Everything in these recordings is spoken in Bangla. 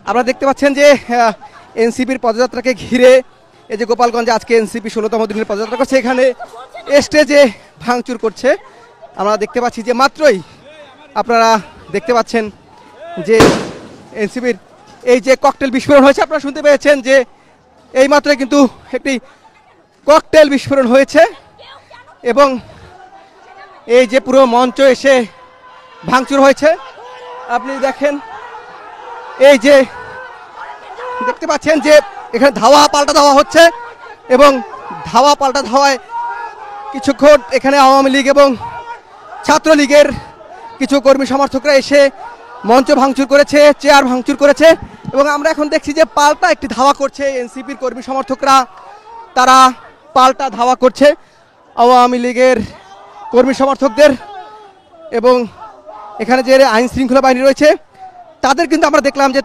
আপনারা দেখতে পাচ্ছেন যে এনসিপির পদযাত্রাকে ঘিরে এই যে গোপালগঞ্জে আজকে এনসিপি 16তম দিনের পদযাত্রা করছে, এখানে স্টেজে ভাঙচুর করছে। আমরা দেখতে পাচ্ছি যে মাত্রই আপনারা দেখতে পাচ্ছেন যে এনসিপির এই যে ককটেল বিস্ফোরণ হয়েছে, আপনারা শুনতে পেয়েছেন যে এই মাত্রই কিন্তু একটি ককটেল বিস্ফোরণ হয়েছে এবং এই যে পুরো মঞ্চ এসে ভাঙচুর হয়েছে। আপনি দেখেন এই যে দেখতে পাচ্ছেন যে এখানে ধাওয়া পাল্টা ধাওয়া হচ্ছে এবং ধাওয়া পাল্টা ধাওয়ায় কিছুক্ষণ এখানে আওয়ামী লীগ এবং ছাত্রলীগের কিছু কর্মী সমর্থকরা এসে মঞ্চ ভাঙচুর করেছে, চেয়ার ভাঙচুর করেছে এবং আমরা এখন দেখছি যে পাল্টা একটি ধাওয়া করছে এনসিপির কর্মী সমর্থকরা, তারা পাল্টা ধাওয়া করছে আওয়ামী লীগের কর্মী সমর্থকদের এবং এখানে যে আইন শৃঙ্খলা বাহিনী রয়েছে তাদের কিন্তু আমরা দেখলাম যে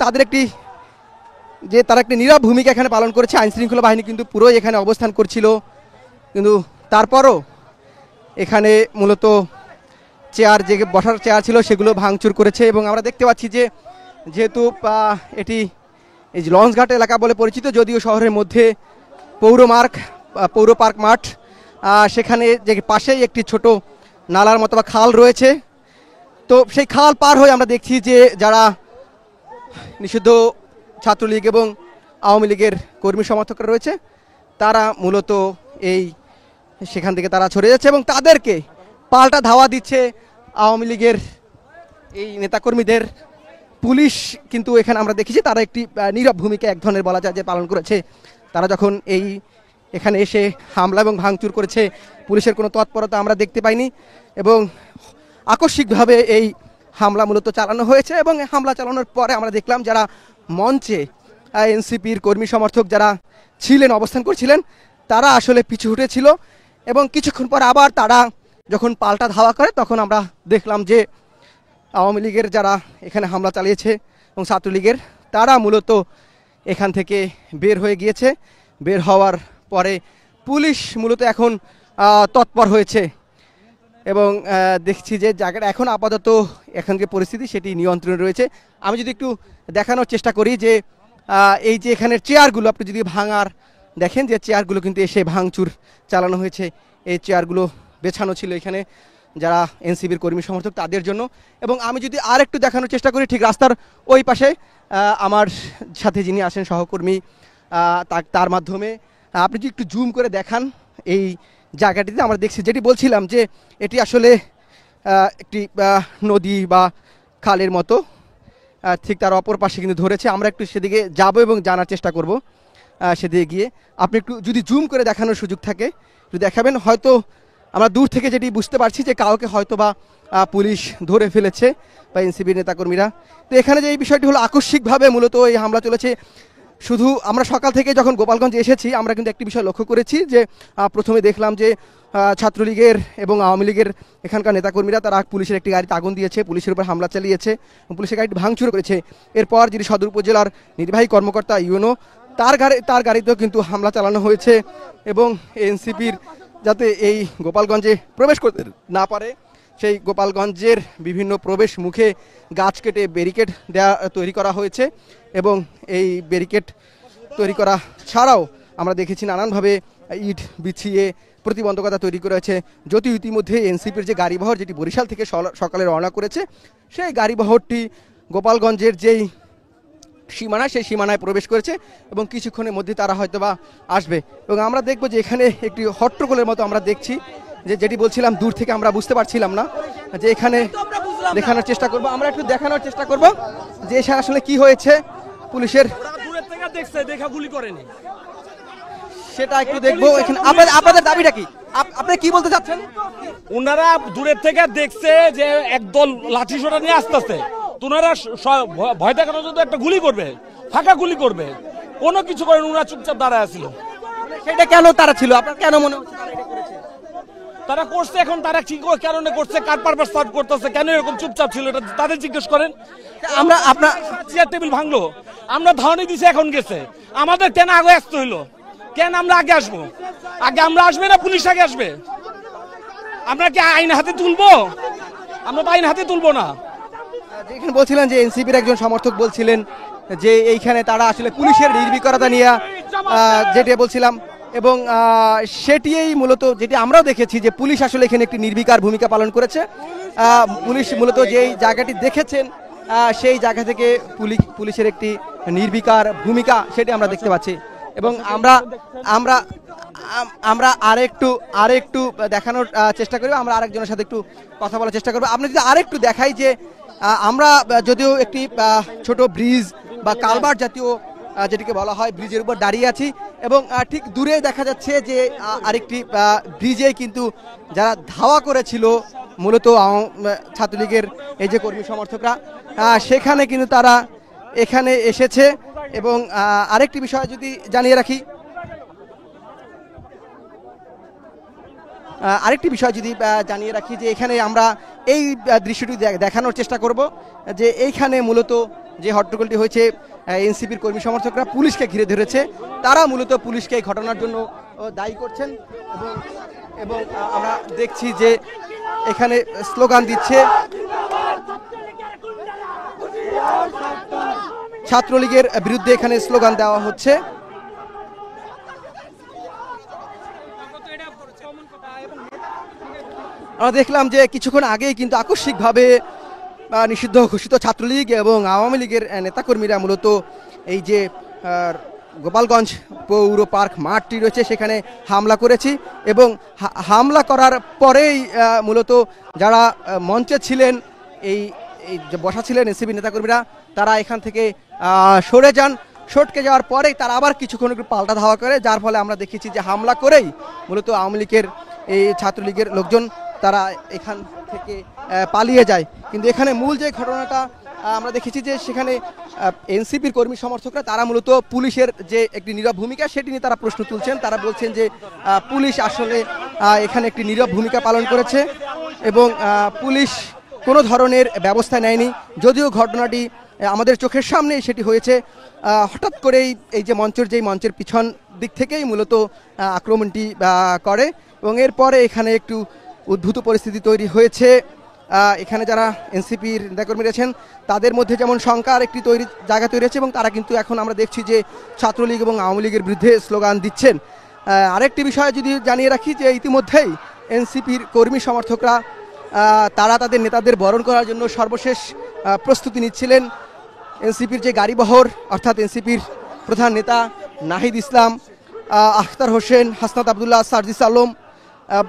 তারা একটি নীরব ভূমিকা এখানে পালন করেছে। আইন শৃঙ্খলা বাহিনী কিন্তু পুরোই এখানে অবস্থান করছিল, কিন্তু তারপরও এখানে মূলত চেয়ার যে বসার চেয়ার ছিল সেগুলো ভাঙচুর করেছে এবং আমরা দেখতে পাচ্ছি যে যেহেতু এটি এই লঞ্চঘাট এলাকা বলে পরিচিত, যদিও শহরের মধ্যে পৌর পার্ক মাঠ, সেখানে যে পাশেই একটি ছোট নালার মতো বা খাল রয়েছে, তো সেই খাল পার হয়ে আমরা দেখছি যে যারা নিষিদ্ধ ছাত্রলীগ এবং আওয়ামী লীগের কর্মী সমর্থকরা রয়েছে তারা মূলত সেখান থেকে তারা সরে যাচ্ছে এবং তাদেরকে পাল্টা ধাওয়া দিচ্ছে আওয়ামী লীগের এই নেতাকর্মীদের। পুলিশ কিন্তু এখানে আমরা দেখেছি তারা একটি নীরব ভূমিকা এক ধরনের বলা যায় যে পালন করেছে। তারা যখন এখানে এসে হামলা এবং ভাঙচুর করেছে পুলিশের কোনো তৎপরতা আমরা দেখতে পাইনি এবং আকস্মিকভাবে এই হামলা মূলত চালানো হয়েছে এবং হামলা চালানোর পরে আমরা দেখলাম যারা মঞ্চে এনসিপির কর্মী সমর্থক যারা ছিলেন, অবস্থান করছিলেন, তারা আসলে পিছু হটেছিল এবং কিছুক্ষণ পর আবার তারা যখন পাল্টা ধাওয়া করে তখন আমরা দেখলাম যে আওয়ামী লীগের যারা এখানে হামলা চালিয়েছে এবং ছাত্রলীগের তারা মূলত এখান থেকে বের হয়ে গিয়েছে। বের হওয়ার পরে পুলিশ মূলত এখন তৎপর হয়েছে এবং দেখছি যে জায়গাটা এখন আপাতত এখানকার পরিস্থিতি সেটি নিয়ন্ত্রণে রয়েছে। আমি যদি একটু দেখানোর চেষ্টা করি যে এই যে এখানের চেয়ারগুলো আপনি যদি ভাঙার দেখেন যে চেয়ারগুলো কিন্তু এসে ভাঙচুর চালানো হয়েছে। এই চেয়ারগুলো বেছানো ছিল এখানে যারা এনসিপির কর্মী সমর্থক তাদের জন্য। এবং আমি যদি আর একটু দেখানোর চেষ্টা করি ঠিক রাস্তার ওই পাশে আমার সাথে যিনি আছেন সহকর্মী, তার মাধ্যমে আপনি যদি একটু জুম করে দেখান এই জায়গাটিতে আমরা দেখছি যেটি বলছিলাম যে এটি আসলে একটি নদী বা খালের মতো, ঠিক তার অপর পাশে কিন্তু ধরেছে। আমরা একটু সেদিকে যাব এবং জানার চেষ্টা করব সেদিকে গিয়ে। আপনি একটু যদি জুম করে দেখানোর সুযোগ থাকে একটু দেখাবেন, হয়তো আমরা দূর থেকে যেটি বুঝতে পারছি যে কাউকে হয়তো বা পুলিশ ধরে ফেলেছে বা এনসিপির নেতাকর্মীরা। তো এখানে যে এই বিষয়টি হলো আকস্মিকভাবে মূলত এই হামলা চলেছে। শুধু আমরা সকাল থেকে যখন গোপালগঞ্জে এসেছি আমরা কিন্তু একটি বিষয় লক্ষ্য করেছি যে প্রথমে দেখলাম যে ছাত্রলীগের এবং আওয়ামী লীগের এখানকার নেতাকর্মীরা তারা পুলিশের একটি গাড়িতে আগুন দিয়েছে, পুলিশের উপর হামলা চালিয়েছে, পুলিশের গাড়িটি ভাঙচুর করেছে। এরপর যিনি সদর উপজেলার নির্বাহী কর্মকর্তা ইউনো তার গাড়িতেও কিন্তু হামলা চালানো হয়েছে এবং এনসিপির যাতে এই গোপালগঞ্জে প্রবেশ করতে না পারে সেই গোপালগঞ্জের বিভিন্ন প্রবেশ মুখে গাছ কেটে ব্যারিকেড তৈরি করা হয়েছে এবং এই ব্যারিকেড তৈরি করা ছাড়াও আমরা দেখেছি নানানভাবে ইট বিছিয়ে প্রতিবন্ধকতা তৈরি করেছে। যদিও ইতিমধ্যে এনসিপির যে গাড়িবহর যেটি বরিশাল থেকে সকালে রওনা করেছে সেই গাড়িবহরটি গোপালগঞ্জের যেই সীমানা সেই সীমানায় প্রবেশ করেছে এবং কিছুক্ষণের মধ্যে তারা হয়তো বা আসবে এবং আমরা দেখব যে এখানে একটি হট্টগোলের মতো আমরা দেখছি যেটি বলছিলাম দূর থেকে আমরা বুঝতে পারছিলাম না যে এখানে দেখানোর চেষ্টা করব, আমরা একটু দেখানোর চেষ্টা করব যে আসলে কি হয়েছে। পুলিশের দূরের থেকে দেখছে, দেখা গুলি করেনি, সেটা একটু দেখবো। এখানে আপনাদের দাবিটা কি, আপনি কি বলতে চাচ্ছেন? ওনারা দূরের থেকে দেখছে যে একদল লাঠি সোটা নিয়ে আসতেছে, ওনারা ভয় দেখানোর জন্য একটা গুলি করবে, ফাঁকা গুলি করবে, কোনো কিছু করেন, ওনারা চুপচাপ দাঁড়ায় ছিল। সেটা কেন তারা ছিল, আপনার কেন মনে হচ্ছে তারা করছে? এখন তারা কি কারণে করছে, কার পারপাস সার্ভ করতেছে, কেন এরকম চুপচাপ ছিল এটা তাদের জিজ্ঞেস করেন। আমরা আপনার চেয়ার টেবিল ভাঙলো, আমরা ধারণা দিছি, এখন গেছে, আমাদের কেন আগে আসতে হইলো? কেন আমরা আগে আসবো? আগে আমরা আসবে না পুলিশ আগে আসবে? আমরা কি আইন হাতে তুলবো? আমরা তো আইন হাতে তুলবো না। যেখানে বলছিলেন যে এনসিপির একজন সমর্থক বলছিলেন যে এইখানে তারা আসলে পুলিশের নির্ভীকতা নিয়ে যেটা বলছিলাম, এবং সেটিই মূলত যেটি আমরাও দেখেছি যে পুলিশ আসলে এখানে একটি নির্বিকার ভূমিকা পালন করেছে। পুলিশ মূলত যেই জায়গাটি দেখেছেন সেই জায়গা থেকে পুলিশের একটি নির্বিকার ভূমিকা সেটি আমরা দেখতে পাচ্ছি। এবং আমরা আমরা আমরা আরেকটু দেখানোর চেষ্টা করি, আমরা আরেকজনের সাথে একটু কথা বলার চেষ্টা করবো। আপনি যদি আরেকটু দেখাই যে আমরা যদিও একটি ছোট ব্রিজ বা কালভার্ট জাতীয় যেটিকে বলা হয় ব্রিজের উপর দাঁড়িয়ে আছি, এবং ঠিক দূরে দেখা যাচ্ছে যে আরেকটি ব্রিজে কিন্তু যারা ধাওয়া করেছিল মূলত ছাত্রলীগের এই যে কর্মী সমর্থকরা, সেখানে কিন্তু তারা এখানে এসেছে। এবং আরেকটি বিষয় যদি জানিয়ে রাখি, যে এখানে আমরা এই দৃশ্যটি দেখানোর চেষ্টা করব যে এইখানে মূলত যে হট্টগোলটি হয়েছে, এনসিপির কর্মী সমর্থকরা পুলিশকে ঘিরে ধরেছে, তারা মূলত পুলিশকে এই ঘটনার জন্য দায়ী করছেন। এবং আমরা দেখছি যে এখানে স্লোগান দিচ্ছে, ছাত্রলীগের বিরুদ্ধে এখানে স্লোগান দেওয়া হচ্ছে। আমরা দেখলাম যে কিছুক্ষণ আগেই কিন্তু আকস্মিকভাবে নিষিদ্ধ ঘোষিত ছাত্রলীগ এবং আওয়ামী লীগের নেতাকর্মীরা মূলত এই যে গোপালগঞ্জ পৌর পার্ক মাঠটি রয়েছে সেখানে হামলা করেছি, এবং হামলা করার পরেই মূলত যারা মঞ্চে ছিলেন, এই বসা ছিলেন এনসিপি নেতাকর্মীরা, তারা এখান থেকে সরে যান। সটকে যাওয়ার পরেই তারা আবার কিছুক্ষণ একটু পাল্টা ধাওয়া করে, যার ফলে আমরা দেখেছি যে হামলা করেই মূলত আওয়ামী লীগের এই ছাত্রলীগের লোকজন তারা এখান থেকে পালিয়ে যায়। কিন্তু এখানে মূল যে ঘটনাটা আমরা দেখেছি যে সেখানে এনসিপির কর্মী সমর্থকরা তারা মূলত পুলিশের যে একটি নীরব ভূমিকা সেটি নিয়ে তারা প্রশ্ন তুলছেন। তারা বলছেন যে পুলিশ আসলে এখানে একটি নীরব ভূমিকা পালন করেছে এবং পুলিশ কোনো ধরনের ব্যবস্থা নেয়নি। যদিও ঘটনাটি আমাদের চোখের সামনে সেটি হয়েছে, হঠাৎ করেই এই যে মঞ্চের পিছন দিক থেকেই মূলত আক্রমণটি করে, এবং এরপরে এখানে একটু উদ্ভূত পরিস্থিতি তৈরি হয়েছে। এখানে যারা এনসিপির নেতাকর্মী রয়েছেন তাদের মধ্যে যেমন শঙ্কার একটি জায়গা তৈরি হয়েছে, এবং তারা কিন্তু এখন আমরা দেখছি যে ছাত্রলীগ এবং আওয়ামী লীগের বিরুদ্ধে স্লোগান দিচ্ছেন। আরেকটি বিষয় যদি জানিয়ে রাখি যে ইতিমধ্যেই এনসিপির কর্মী সমর্থকরা তারা তাদের নেতাদের বরণ করার জন্য সর্বশেষ প্রস্তুতি নিচ্ছিলেন। এনসিপির যে গাড়িবহর, অর্থাৎ এনসিপির প্রধান নেতা নাহিদ ইসলাম, আখতার হোসেন, হাসনাত আবদুল্লাহ, সার্জিস আলম,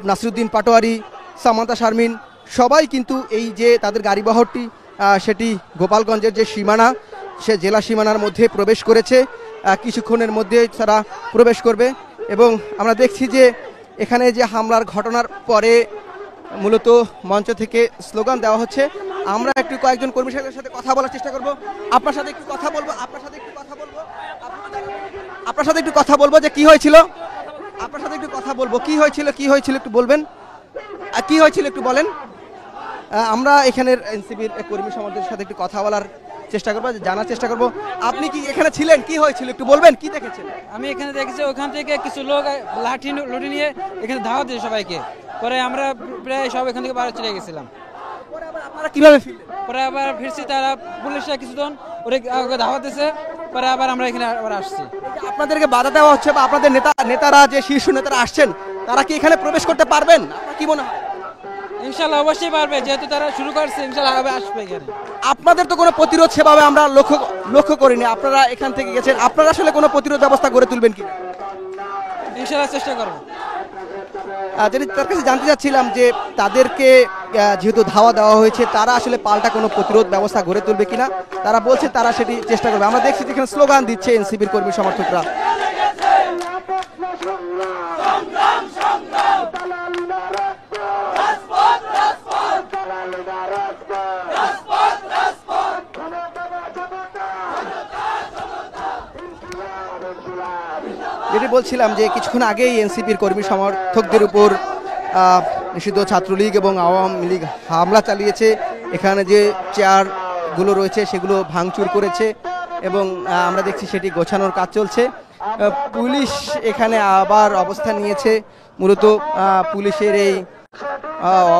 নাসিরুদ্দিন পাটোয়ারি, সামান্তা শারমিন সবাই কিন্তু এই যে তাদের গাড়িবহরটি সেটি গোপালগঞ্জের যে সীমানা, সে জেলা সীমানার মধ্যে প্রবেশ করেছে। কিছুক্ষণের মধ্যে তারা প্রবেশ করবে, এবং আমরা দেখছি যে এখানে যে হামলার ঘটনার পরে মূলত মঞ্চ থেকে স্লোগান দেওয়া হচ্ছে। আমরা একটু কয়েকজন কর্মীর সাথে কথা বলার চেষ্টা করব, আপনার সাথে একটু কথা বলবো যে কি হয়েছিল, কি হয়েছিল একটু বলবেন, কি হয়েছিল একটু বলেন। আমরা এখানের এনসিপির কর্মী সমাজের সাথে একটু কথা বলার চেষ্টা করবো, জানার চেষ্টা করব আপনি কি এখানে ছিলেন, কি হয়েছিল একটু বলবেন, কি দেখেছেন? আমি এখানে দেখেছি ওখান থেকে কিছু লোক লাঠি নিয়ে এখানে ধাওয়া দিয়েছে সবাইকে, পরে আমরা প্রায় সব এখান থেকে বাইরে চলে গেছিলাম। আপনারা কিভাবে ফিরলেন? পরে আবার ফিরছি, তারা পুলিশরা কিছুজন ওরা ধাওয়া দিয়েছে, পরে আবার আমরা এখানে আবার আসছি। আপনাদেরকে বাধা দেওয়া হচ্ছে বা আপনাদের নেতারা যে শীর্ষ নেতারা আসছেন তারা কি এখানে প্রবেশ করতে পারবেন, আপনার কি মনে হয়? ইনশাল্লাহ অবশ্যই পারবে, যেহেতু তারা শুরু করছে, ইনশাল্লাহ আসবে এখানে। আপনাদের তো কোনো প্রতিরোধ সেভাবে আমরা লক্ষ্য করিনি, আপনারা এখান থেকে গেছেন, আপনারা আসলে কোনো প্রতিরোধ ব্যবস্থা গড়ে তুলবেন কি? ইনশাল্লাহ চেষ্টা করবো। যদি তার কাছে জানতে চাচ্ছিলাম যে তাদেরকে যেহেতু ধাওয়া দেওয়া হয়েছে, তারা আসলে পাল্টা কোনো প্রতিরোধ ব্যবস্থা গড়ে তুলবে কিনা, তারা বলছে তারা সেটি চেষ্টা করবে। আমরা দেখছি যেখানে স্লোগান দিচ্ছে এনসিপির কর্মী সমর্থকরা। যেটি বলছিলাম যে কিছুক্ষণ আগেই এনসিপির কর্মী সমর্থকদের উপর নিষিদ্ধ ছাত্রলীগ এবং আওয়ামী লীগ হামলা চালিয়েছে। এখানে যে চেয়ারগুলো রয়েছে সেগুলো ভাঙচুর করেছে, এবং আমরা দেখছি সেটি গোছানোর কাজ চলছে। পুলিশ এখানে আবার অবস্থান নিয়েছে। মূলত পুলিশের এই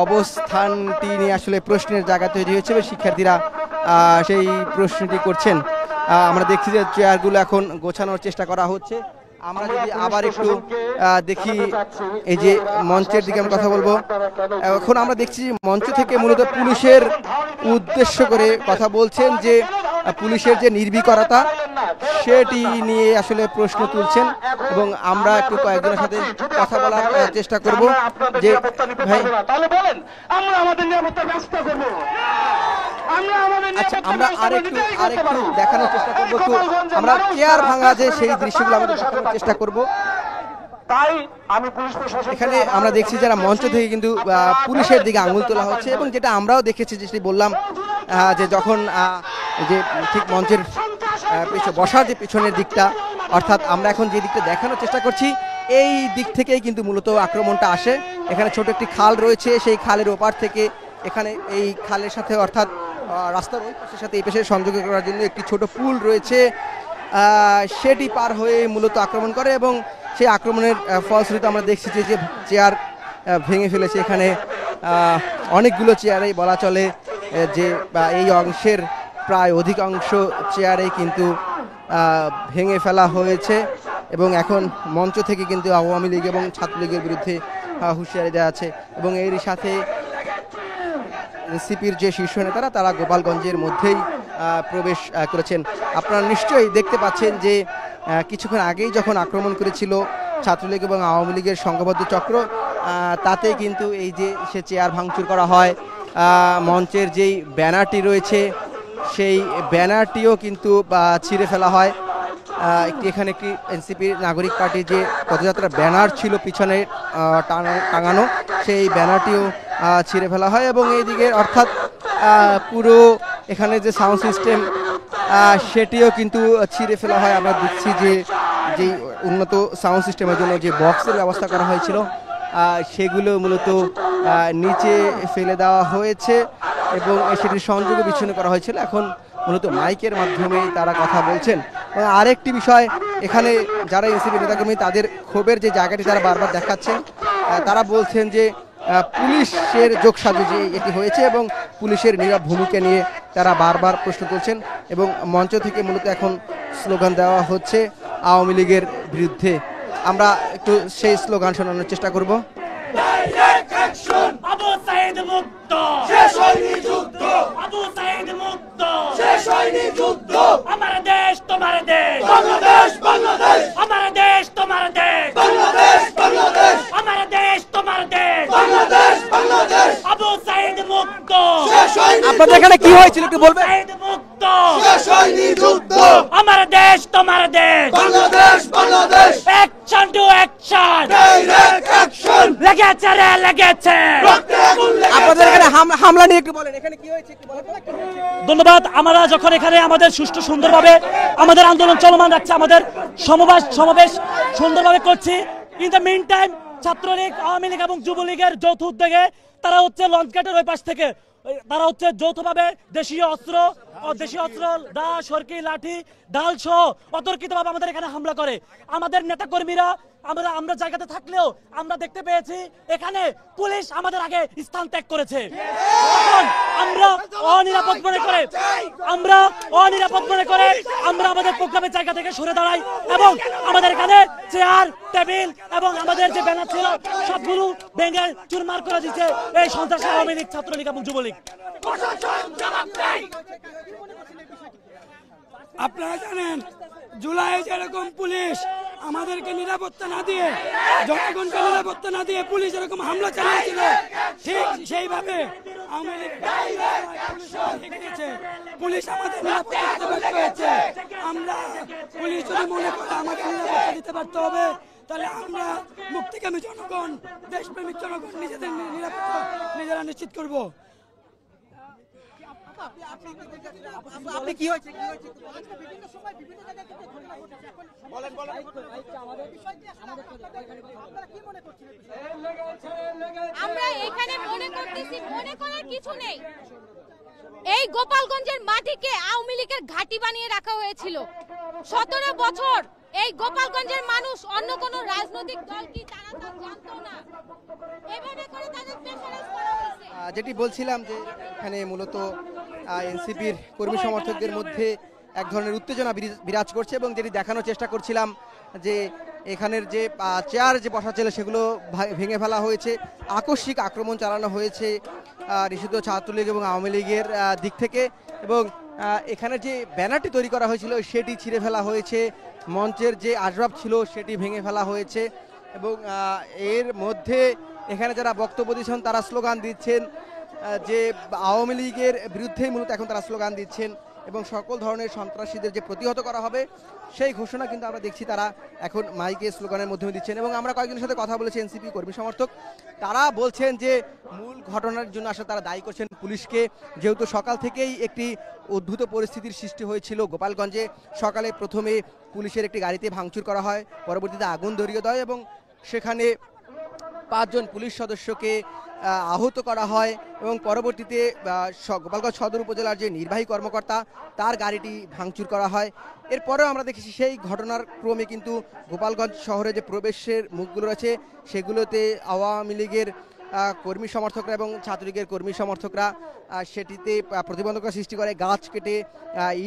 অবস্থানটি নিয়ে আসলে প্রশ্নের জায়গা তৈরি হয়েছে। শিক্ষার্থীরা সেই প্রশ্নটি করছেন। আমরা দেখছি যে চেয়ারগুলো এখন গোছানোর চেষ্টা করা হচ্ছে। আমরা যদি আবার একটু দেখি এই যে মঞ্চের দিকে আমরা কথা বলবো। এখন আমরা দেখছি মঞ্চ থেকে মূলত পুলিশের উদ্দেশ্য করে কথা বলছেন, যে পুলিশের যে নির্ভীকতা সেটি নিয়ে আসলে প্রশ্ন তুলছেন, এবং আমরা একটু কয়েকজনের সাথে কথা বলার চেষ্টা করব। যে ভাই আচ্ছা, আমরা আরেকটু দেখানোর চেষ্টা করবো, একটু আমরা চেয়ার ভাঙা যে সেই দৃশ্যগুলো আমরা দেখানোর চেষ্টা করব। এখানে আমরা দেখছি যারা মঞ্চ থেকে কিন্তু পুলিশের দিকে আঙুল তোলা হচ্ছে, এবং যেটা আমরাও দেখেছি, যেটি বললাম যে যখন যে ঠিক মঞ্চের বসার যে পিছনের দিকটা, অর্থাৎ আমরা এখন যে দিকটা দেখানোর চেষ্টা করছি এই দিক থেকেই কিন্তু মূলত আক্রমণটা আসে। এখানে ছোট একটি খাল রয়েছে, সেই খালের ওপার থেকে এখানে এই খালের সাথে অর্থাৎ রাস্তার ওই পাশের সাথে এই পাশে সংযোগ করার জন্য একটি ছোট পুল রয়েছে, সেটি পার হয়ে মূলত আক্রমণ করে, এবং সেই আক্রমণের ফলশ্রুতিতে আমরা দেখছি যে চেয়ার ভেঙে ফেলেছে। এখানে অনেকগুলো চেয়ারেই বলা চলে যে এই অংশের প্রায় অধিকাংশ চেয়ারে কিন্তু ভেঙে ফেলা হয়েছে, এবং এখন মঞ্চ থেকে কিন্তু আওয়ামী লীগ এবং ছাত্রলীগের বিরুদ্ধে হুঁশিয়ারি দেওয়া আছে। এবং এরই সাথে এনসিপির যে শীর্ষ নেতারা তারা গোপালগঞ্জের মধ্যেই প্রবেশ করেছেন। আপনারা নিশ্চয়ই দেখতে পাচ্ছেন যে কিছুক্ষণ আগেই যখন আক্রমণ করেছিল ছাত্রলীগ এবং আওয়ামী লীগের সংঘবদ্ধ চক্র, তাতে কিন্তু এই যে সে চেয়ার ভাঙচুর করা হয়, মঞ্চের যেই ব্যানারটি রয়েছে সেই ব্যানারটিও কিন্তু ছিঁড়ে ফেলা হয়। এখানে একটি এনসিপি নাগরিক পার্টির যে পদযাত্রার ব্যানার ছিল পিছনে টাঙানো, সেই ব্যানারটিও ছিঁড়ে ফেলা হয়, এবং এইদিকে অর্থাৎ পুরো এখানে যে সাউন্ড সিস্টেম সেটিও কিন্তু ছিঁড়ে ফেলা হয়। আমরা দেখছি যে যেই উন্নত সাউন্ড সিস্টেমের জন্য যে বক্সের ব্যবস্থা করা হয়েছিল সেগুলো মূলত নিচে ফেলে দেওয়া হয়েছে, এবং সেটির সংযোগ বিচ্ছিন্ন করা হয়েছিল। এখন মূলত মাইকের মাধ্যমে তারা কথা বলছেন। এবং আরেকটি বিষয়, এখানে যারা এনসিপি নেতাকর্মী তাদের ক্ষোভের যে জায়গাটি তারা বারবার দেখাচ্ছেন, তারা বলছেন যে পুলিশের যোগসাজশে এটি হয়েছে, এবং পুলিশের নীরব ভূমিকা নিয়ে তারা বারবার প্রশ্ন তুলছেন, এবং মঞ্চ থেকে মূলত এখন স্লোগান দেওয়া হচ্ছে আওয়ামী লীগের বিরুদ্ধে। আমরা একটু সেই স্লোগান শোনানোর চেষ্টা করব। আবু সাইদ মুক্ত, শেষ হয়নি যুদ্ধ। আবু সাইদ মুক্ত, শেষ হয়নি যুদ্ধ। আমার দেশ তোমার দেশ, বাংলাদেশ বাংলাদেশ। আমার দেশ তোমার দেশ, বাংলাদেশ বাংলাদেশ। আমার দেশ তোমার দেশ, বাংলাদেশ বাংলাদেশ। আবু সাইদ মুক্ত, শেষ হয়নি। আপনাদের এখানে কি হয়েছিল একটু বলবেন? সাইদ মুক্ত, শেষ হয়নি যুদ্ধ। আমার দেশ তোমার দেশ, Bangladesh Bangladesh. Action to action, direct action. লেগেছে রে লেগেছে। আপনাদের এখানে হামলা নিয়ে একটু বলেন, এখানে কি হয়েছে একটু বলেন। ধন্যবাদ। আমরা যখন এখানে আমাদের সুষ্ঠু সুন্দরভাবে আমাদের আন্দোলন চলমান রাখছে, আমাদের সমাবেশ সুন্দরভাবে করছি, in the meantime Chhatra League, Awami League এবং যুবলীগের যৌথ উদ্যোগে তারা হচ্ছে লঞ্চঘাটের ওই পাশ থেকে তারা হচ্ছে যৌথভাবে দেশীয় অস্ত্র, দা, সরকি, লাঠি, ঢাল সহ অতর্কিতভাবে আমাদের এখানে হামলা করে। আমাদের নেতাকর্মীরা আমরা জায়গাতে থাকলেও আমরা দেখতে পেয়েছি এখানে পুলিশ আমাদের আগে স্থান ত্যাগ করেছে। তখন আমরা অনিরাপদ মনে করে আমরা আমাদের প্রোগ্রামের জায়গা থেকে সরে দাঁড়াই, এবং আমাদের এখানে চেয়ার, টেবিল এবং আমাদের যে ব্যানার ছিল সবগুলো ভেঙে চুরমার করে দিচ্ছে এই সন্ত্রাসী আওয়ামী লীগ, ছাত্রলীগ এবং যুবলীগ। আপনারা জানেন জুলাই যেরকম পুলিশ আমাদেরকে নিরাপত্তা না দিয়ে, জনগণকে নিরাপত্তা না দিয়ে পুলিশ এরকম হামলা চালিয়েছিল, ঠিক সেইভাবে পুলিশ আমাদের নিরাপত্তা দিতে ব্যর্থ হয়েছে। আমরা পুলিশ যদি মনে করে আমাকে নিরাপত্তা দিতে ব্যর্থ হবে, তাহলে আমরা মুক্তিকামী জনগণ, দেশপ্রেমিক জনগণ নিজেদের নিরাপত্তা নিজেরা নিশ্চিত করব। আমরা এখানে মনে করতেছি, মনে করার কিছু নেই। এই গোপালগঞ্জের মাটিকে আওয়ামী লীগের ঘাঁটি বানিয়ে রাখা হয়েছিল। 17 বছর এই গোপালগঞ্জের মানুষ অন্য কোনো রাজনৈতিক দল কি তারা তা জানতো না, এভাবে করে তাদের প্রেসারাইজ করা হয়েছে। যেটি বলছিলাম যে এখানে মূলত এনসিপির কর্মী সমর্থকদের মধ্যে এক ধরনের উত্তেজনা বিরাজ করছে এবং যেটি দেখানোর চেষ্টা করছিলাম যে এখানের যে চেয়ার যে বসা ছিল সেগুলো ভেঙে ফেলা হয়েছে, আকস্মিক আক্রমণ চালানো হয়েছে নিষিদ্ধ ছাত্রলীগ এবং আওয়ামী লীগের দিক থেকে, এবং এখানে যে ব্যানারটি তৈরি করা হয়েছিল সেটি ছিঁড়ে ফেলা হয়েছে, মঞ্চের যে আসবাব ছিল সেটি ভেঙে ফেলা হয়েছে এবং এর মধ্যে এখানে যারা বক্তব্য দিচ্ছেন তারা স্লোগান দিচ্ছেন যে আওয়ামী লীগের বিরুদ্ধেই মূলত এখন তারা স্লোগান দিচ্ছেন এবং সকল ধরনের সন্ত্রাসীদের যে প্রতিহত করা হবে সেই ঘোষণা কিন্তু আমরা দেখছি তারা এখন মাইকে স্লোগানের মাধ্যমে দিচ্ছেন। এবং আমরা কয়েকজনের সাথে কথা বলেছি এনসিপি কর্মী সমর্থক, তারা বলছেন যে মূল ঘটনার জন্য আসলে তারা দায়ী করছেন পুলিশকে, যেহেতু সকাল থেকেই একটি উদ্ভূত পরিস্থিতির সৃষ্টি হয়েছিল গোপালগঞ্জে। সকালে প্রথমে পুলিশের একটি গাড়িতে ভাঙচুর করা হয়, পরবর্তীতে আগুন ধরিয়ে দেয় এবং সেখানে 5 জন পুলিশ সদস্যকে আহত করা হয় এবং পরবর্তীতে গোপালগঞ্জ সদর উপজেলার যে নির্বাহী কর্মকর্তা তার গাড়িটি ভাঙচুর করা হয়। এরপরেও আমরা দেখেছি সেই ঘটনার ক্রমে কিন্তু গোপালগঞ্জ শহরে যে প্রবেশের মুখগুলো রয়েছে সেগুলোতে আওয়ামী লীগের কর্মী সমর্থকরা এবং ছাত্রলীগের কর্মী সমর্থকরা সেটিতে প্রতিবন্ধকতা সৃষ্টি করে, গাছ কেটে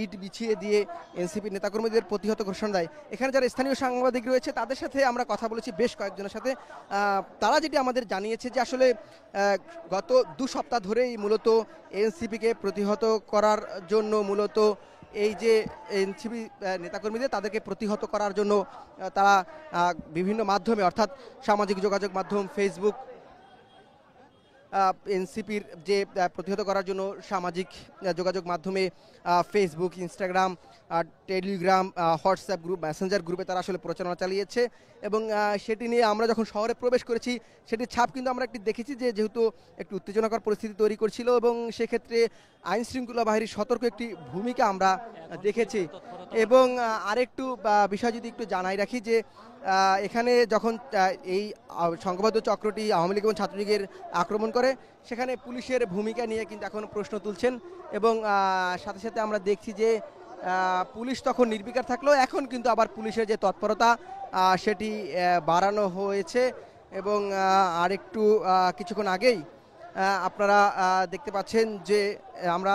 ইট বিছিয়ে দিয়ে এনসিপি নেতাকর্মীদের প্রতিহত ঘোষণা দেয়। এখানে যারা স্থানীয় সাংবাদিক রয়েছে তাদের সাথে আমরা কথা বলেছি বেশ কয়েকজনের সাথে, তারা যেটি আমাদের জানিয়েছে যে আসলে গত 2 সপ্তাহ ধরেই মূলত এনসিপিকে প্রতিহত করার জন্য মূলত এই যে এনসিপি নেতাকর্মীদের তাদেরকে প্রতিহত করার জন্য তারা বিভিন্ন মাধ্যমে অর্থাৎ সামাজিক যোগাযোগ মাধ্যম ফেসবুক, এনসিপির যে প্রতিহত করার জন্য সামাজিক যোগাযোগ মাধ্যমে Facebook, Instagram, Telegram, WhatsApp group, Messenger গ্রুপে তারা আসলে প্রচারণা চালিয়েছে এবং সেটি নিয়ে আমরা যখন শহরে প্রবেশ করেছি সেটির ছাপ কিন্তু আমরা একটি দেখেছি যে যেহেতু একটি উত্তেজনাকর পরিস্থিতি তৈরি করছিল এবং সেক্ষেত্রে আইন শৃঙ্খলা বাহিনীর সতর্ক একটি ভূমিকা আমরা দেখেছি। এবং আরেকটু বিষয় যদি একটু জানাই রাখি যে এখানে যখন এই সংঘবদ্ধ চক্রটি আওয়ামী লীগ এবং ছাত্রলীগের আক্রমণ করে সেখানে পুলিশের ভূমিকা নিয়ে কিন্তু এখন প্রশ্ন তুলছেন এবং সাথে সাথে আমরা দেখছি যে পুলিশ তখন নির্বিকার থাকলেও এখন কিন্তু আবার পুলিশের যে তৎপরতা সেটি বাড়ানো হয়েছে এবং আরেকটু কিছুক্ষণ আগেই আপনারা দেখতে পাচ্ছেন যে আমরা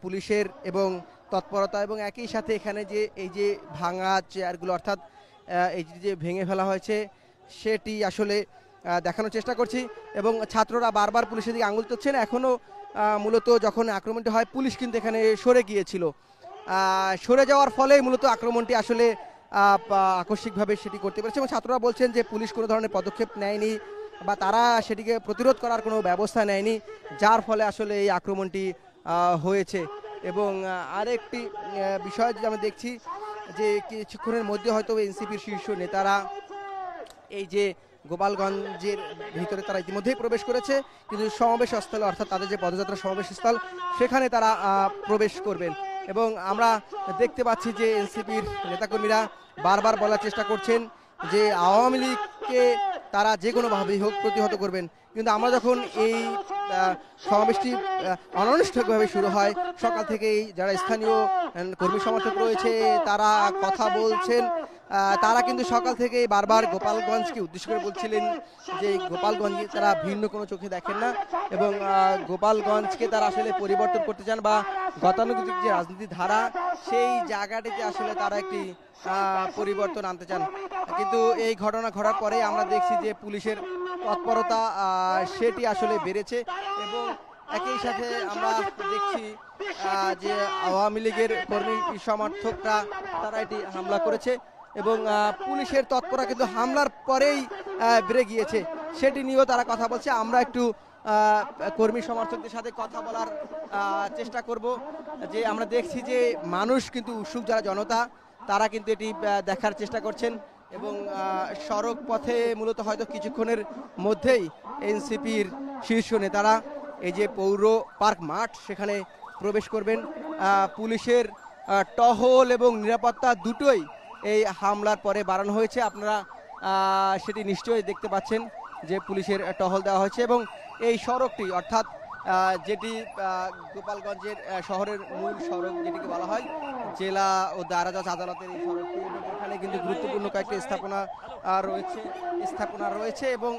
পুলিশের এবং তৎপরতা এবং একই সাথে এখানে যে এই যে ভাঙা চেয়ারগুলো অর্থাৎ এই যে ভেঙে ফেলা হয়েছে সেটি আসলে দেখানোর চেষ্টা করছি এবং ছাত্ররা বারবার পুলিশের দিকে আঙুল তুলছেন। এখনও মূলত যখন আক্রমণটি হয় পুলিশ কিন্তু এখানে সরে গিয়েছিল, সরে যাওয়ার ফলে মূলত আক্রমণটি আসলে আকস্মিকভাবে সেটি করতে পেরেছে এবং ছাত্ররা বলছেন যে পুলিশ কোনো ধরনের পদক্ষেপ নেয়নি বা তারা সেটিকে প্রতিরোধ করার কোনো ব্যবস্থা নেয়নি, যার ফলে আসলে এই আক্রমণটি হয়েছে। এবং আরেকটি বিষয় যে আমরা দেখছি যে কিছুক্ষণের মধ্যে হয়তো এনসিপির শীর্ষ নেতারা এই যে গোপালগঞ্জের ভিতরে তারা ইতিমধ্যেই প্রবেশ করেছে, কিন্তু সমাবেশ স্থলে অর্থাৎ তাদের যে পদযাত্রা সমাবেশ স্থল সেখানে তারা প্রবেশ করবেন এবং আমরা দেখতে পাচ্ছি যে এনসিপির নেতাকর্মীরা বারবার বলার চেষ্টা করছেন যে আওয়ামী লীগকে তারা যে কোনোভাবেই হোক প্রতিহত করবেন। কিন্তু আমরা যখন এই সমাবেশটি অনানুষ্ঠানিকভাবে শুরু হয় সকাল থেকেই যারা স্থানীয় কর্মী সমর্থক রয়েছে তারা কথা বলছেন, তারা কিন্তু সকাল থেকেই বারবার গোপালগঞ্জকে উদ্দেশ্য করে বলছিলেন যে গোপালগঞ্জকে তারা ভিন্ন কোনো চোখে দেখেন না এবং গোপালগঞ্জকে তারা আসলে পরিবর্তন করতে চান বা গতানুগতিক যে রাজনীতির ধারা সেই জায়গাটিতে আসলে তারা একটি পরিবর্তন আনতে চান। কিন্তু এই ঘটনা ঘটার পরে আমরা দেখছি যে পুলিশের তৎপরতা সেটি আসলে বেড়েছে এবং একই সাথে আমরা দেখছি যে আওয়ামী লীগের কর্মী সমর্থকরা তারা এটি হামলা করেছে এবং পুলিশের তৎপরতা কিন্তু হামলার পরেই বেড়ে গিয়েছে, সেটি নিয়েও তারা কথা বলছে। আমরা একটু কর্মী সমর্থকদের সাথে কথা বলার চেষ্টা করব যে আমরা দেখছি যে মানুষ কিন্তু উৎসুক, যারা জনতা তারা কিন্তু এটি দেখার চেষ্টা করছেন এবং সড়ক পথে মূলত হয়তো কিছুক্ষণের মধ্যেই এনসিপির শীর্ষ নেতারা এই যে পৌর পার্ক মাঠ সেখানে প্রবেশ করবেন। পুলিশের টহল এবং নিরাপত্তা দুটোই এই হামলার পরে বাড়ানো হয়েছে, আপনারা সেটি নিশ্চয়ই দেখতে পাচ্ছেন যে পুলিশের টহল দেওয়া হয়েছে এবং এই সড়কটি অর্থাৎ যেটি গোপালগঞ্জের শহরের মূল সড়ক যেটিকে বলা হয় জেলা ও দায়রা জজ আদালতের এই সড়কটি, এবং এখানে কিন্তু গুরুত্বপূর্ণ কয়েকটি স্থাপনা রয়েছে এবং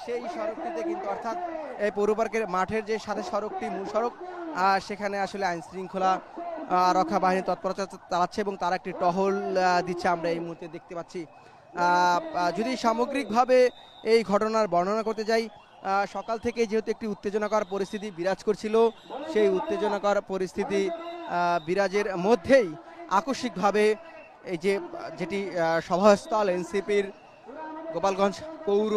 সেই সড়কটিতে কিন্তু অর্থাৎ এই পৌর পার্কের মাঠের যে সাথে সড়কটি মূল সড়ক, সেখানে আসলে আইন শৃঙ্খলা রক্ষা বাহিনী তৎপরতা চালাচ্ছে এবং তারা একটি টহল দিচ্ছে, আমরা এই মুহূর্তে দেখতে পাচ্ছি। যদি সামগ্রিকভাবে এই ঘটনার বর্ণনা করতে যাই, সকাল থেকে যেহেতু একটি উত্তেজনাকর পরিস্থিতি বিরাজ করছিল, সেই উত্তেজনাকর পরিস্থিতি বিরাজের মধ্যেই আকস্মিকভাবে এই যেটি সভাস্থল এনসিপির গোপালগঞ্জ পৌর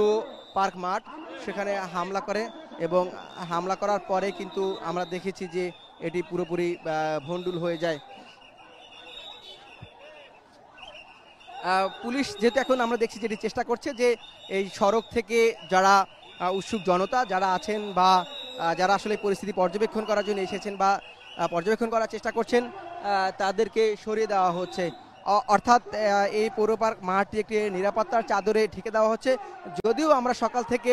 পার্ক মাঠ, সেখানে হামলা করে এবং হামলা করার পরে কিন্তু আমরা দেখেছি যে এটি পুরোপুরি ভণ্ডুল হয়ে যায়। পুলিশ যেহেতু এখন আমরা দেখছি যেটি চেষ্টা করছে যে এই সড়ক থেকে যারা উৎসুক জনতা যারা আছেন বা যারা আসলে পরিস্থিতি পর্যবেক্ষণ করার জন্য এসেছেন বা পর্যবেক্ষণ করার চেষ্টা করছেন, তাদেরকে সরিয়ে দেওয়া হচ্ছে। অর্থাৎ এই পৌর পার্ক মাঠটি একটি নিরাপত্তার চাদরে ঢেকে দেওয়া হচ্ছে। যদিও আমরা সকাল থেকে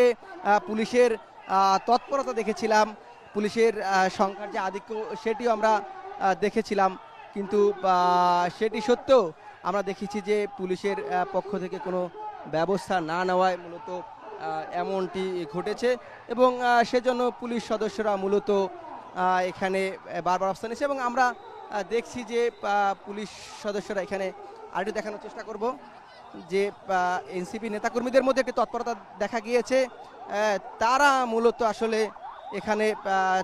পুলিশের তৎপরতা দেখেছিলাম, পুলিশের সংখ্যার যে আধিক্য সেটিও আমরা দেখেছিলাম, কিন্তু সেটি সত্ত্বেও আমরা দেখেছি যে পুলিশের পক্ষ থেকে কোনো ব্যবস্থা না নেওয়ায় মূলত এমনটি ঘটেছে এবং সেজন্য পুলিশ সদস্যরা মূলত এখানে বারবার অবস্থান নিয়েছে এবং আমরা দেখছি যে পুলিশ সদস্যরা এখানে আরেকটু দেখানোর চেষ্টা করব যে এনসিপি নেতাকর্মীদের মধ্যে একটি তৎপরতা দেখা গিয়েছে। তারা মূলত আসলে এখানে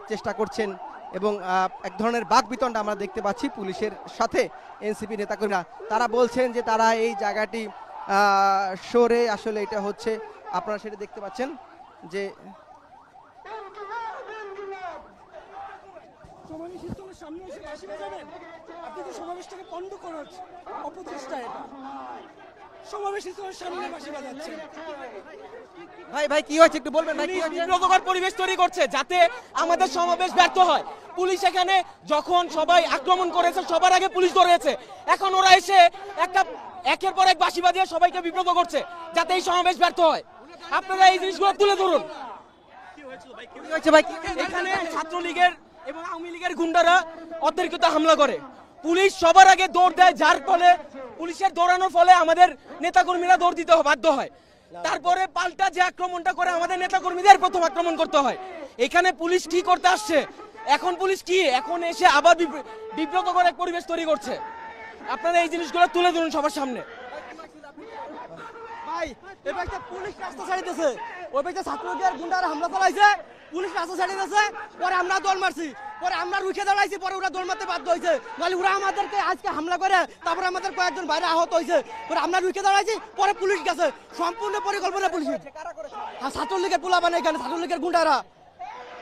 চেষ্টা করছেন এবং এক ধরনের বাকবিতণ্ডা আমরা দেখতে পাচ্ছি পুলিশের সাথে এনসিপি নেতাকর্মীরা। তারা বলছেন যে তারা এই জায়গাটি সরে আসলে এটা হচ্ছে, আপনারা সেটা দেখতে পাচ্ছেন যে সমাবেশটাকে পণ্ড করার অপচেষ্টা, এটা সমাবেশ সামনে বাঁশি বাজাচ্ছে। ভাই কি হয়েছে একটু বলবেন ভাই? বিব্রতকর পরিবেশ তৈরি করছে যাতে আমাদের সমাবেশ ব্যর্থ হয়। পুলিশ এখানে যখন সবাই আক্রমণ করেছে সবার আগে পুলিশ ধরেছে, এখন ওরা এসে একের পর এক বাঁশি বাজিয়ে সবাইকে বিব্রত করছে যাতে এই সমাবেশ ব্যর্থ হয়। আপনারা এই জিনিসগুলো তুলে ধরুন। এখানে ছাত্রলীগের এবং আওয়ামী লীগের গুন্ডারা অতিরিক্ত হামলা করে, পুলিশ সবার আগে দৌড় দেয়, যার ফলে পুলিশের দৌড়ানোর ফলে আমাদের নেতাকর্মীরা দৌড় দিতে বাধ্য হয়। তারপরে পাল্টা যে আক্রমণটা করে আমাদের নেতাকর্মীদের প্রথম আক্রমণ করতে হয়। এখানে পুলিশ কি করতে আসছে, এখন পুলিশ কি এখন এসে আবার বিব্রতকর এক পরিবেশ তৈরি করছে। আপনারা এই জিনিসগুলো তুলে ধরুন সবার সামনে। ভাই এবার একটা পুলিশ রাস্তা ছাড়িতেছে, ওই ব্যক্তি ছাত্রলীগের গুন্ডারা হামলা চালাইছে, পুলিশ রাস্তা ছাড়িতেছে, পরে আমরা দল মারছি, পরে আমরা রুখে দাঁড়াইছি, পরে ওরা দল মারতে বাধ্য হয়েছে, নাহলে ওরা আমাদেরকে আজকে হামলা করে, তারপরে আমাদের কয়েকজন বাইরে আহত হয়েছে, পরে আমরা রুখে দাঁড়াইছি, পরে পুলিশ গেছে, সম্পূর্ণ পরিকল্পনা পুলিশের। ছাত্রলীগের পোলাপান এখানে, ছাত্রলীগের গুন্ডারা,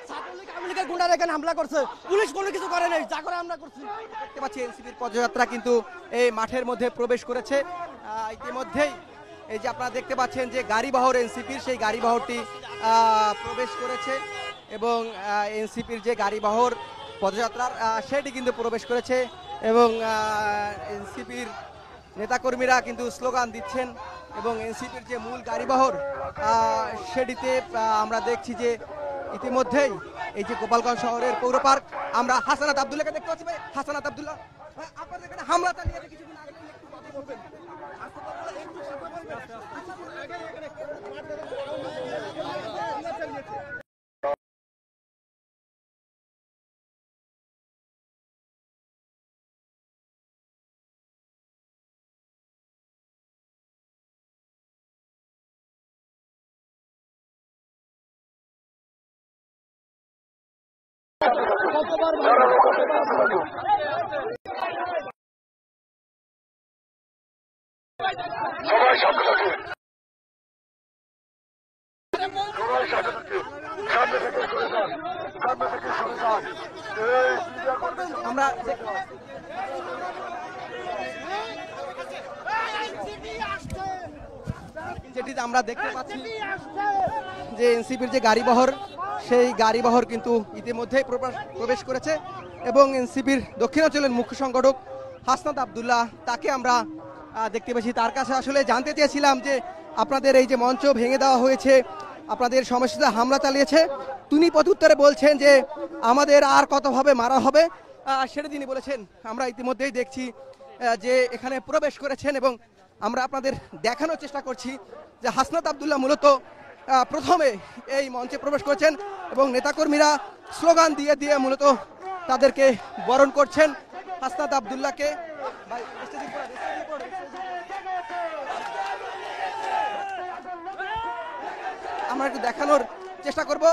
ছাত্রলীগ আওয়ামী লীগের গুন্ডারা এখানে হামলা করছে, পুলিশ কোনো কিছু করে নাই, যা করে আমরা করছি। দেখতে পাচ্ছি এনসিপির পদযাত্রা কিন্তু এই মাঠের মধ্যে প্রবেশ করেছে। ইতিমধ্যেই এই যে আপনারা দেখতে পাচ্ছেন যে গাড়িবহর এনসিপির, সেই গাড়িবহরটি প্রবেশ করেছে এবং এনসিপির যে গাড়িবহর পদযাত্রার সেটি কিন্তু প্রবেশ করেছে এবং এনসিপির নেতাকর্মীরা কিন্তু স্লোগান দিচ্ছেন এবং এনসিপির যে মূল গাড়িবহর সেটিতে আমরা দেখছি যে ইতিমধ্যেই এই যে গোপালগঞ্জ শহরের পৌর পার্ক, আমরা হাসানাত আব্দুল্লাহকে দেখতে পাচ্ছি। ভাই হাসানাত আব্দুল্লাহ, আপনাদের এখানে হামলা চালিয়ে কিছুদিন আগে একটু কথা বলবেন। আমরা যেটিতে আমরা দেখতে পাচ্ছি যে এনসিপির যে গাড়িবহর, সেই গাড়িবহর কিন্তু ইতিমধ্যেই প্রবেশ করেছে এবং এনসিপির দক্ষিণাঞ্চলের মুখ্য সংগঠক হাসনাত আব্দুল্লাহ, তাকে আমরা দেখতে পেয়েছি। তার কাছে আসলে জানতে চেয়েছিলাম যে আপনাদের এই যে মঞ্চ ভেঙে দেওয়া হয়েছে, আপনাদের সমস্যাতে হামলা চালিয়েছে, তিনি প্রত্যুত্তরে বলছেন যে আমাদের আর কতভাবে মারা হবে, সেটা তিনি বলেছেন। আমরা ইতিমধ্যেই দেখছি যে এখানে প্রবেশ করেছেন এবং আমরা আপনাদের দেখানোর চেষ্টা করছি যে হাসনাত আব্দুল্লাহ মূলত প্রথমে এই মঞ্চে প্রবেশ করেছেন এবং নেতাকর্মীরা স্লোগান দিয়ে দিয়ে মূলত তাদেরকে বরণ করছেন হাসনাত আব্দুল্লাহকে। আমরা একটু দেখানোর চেষ্টা করব।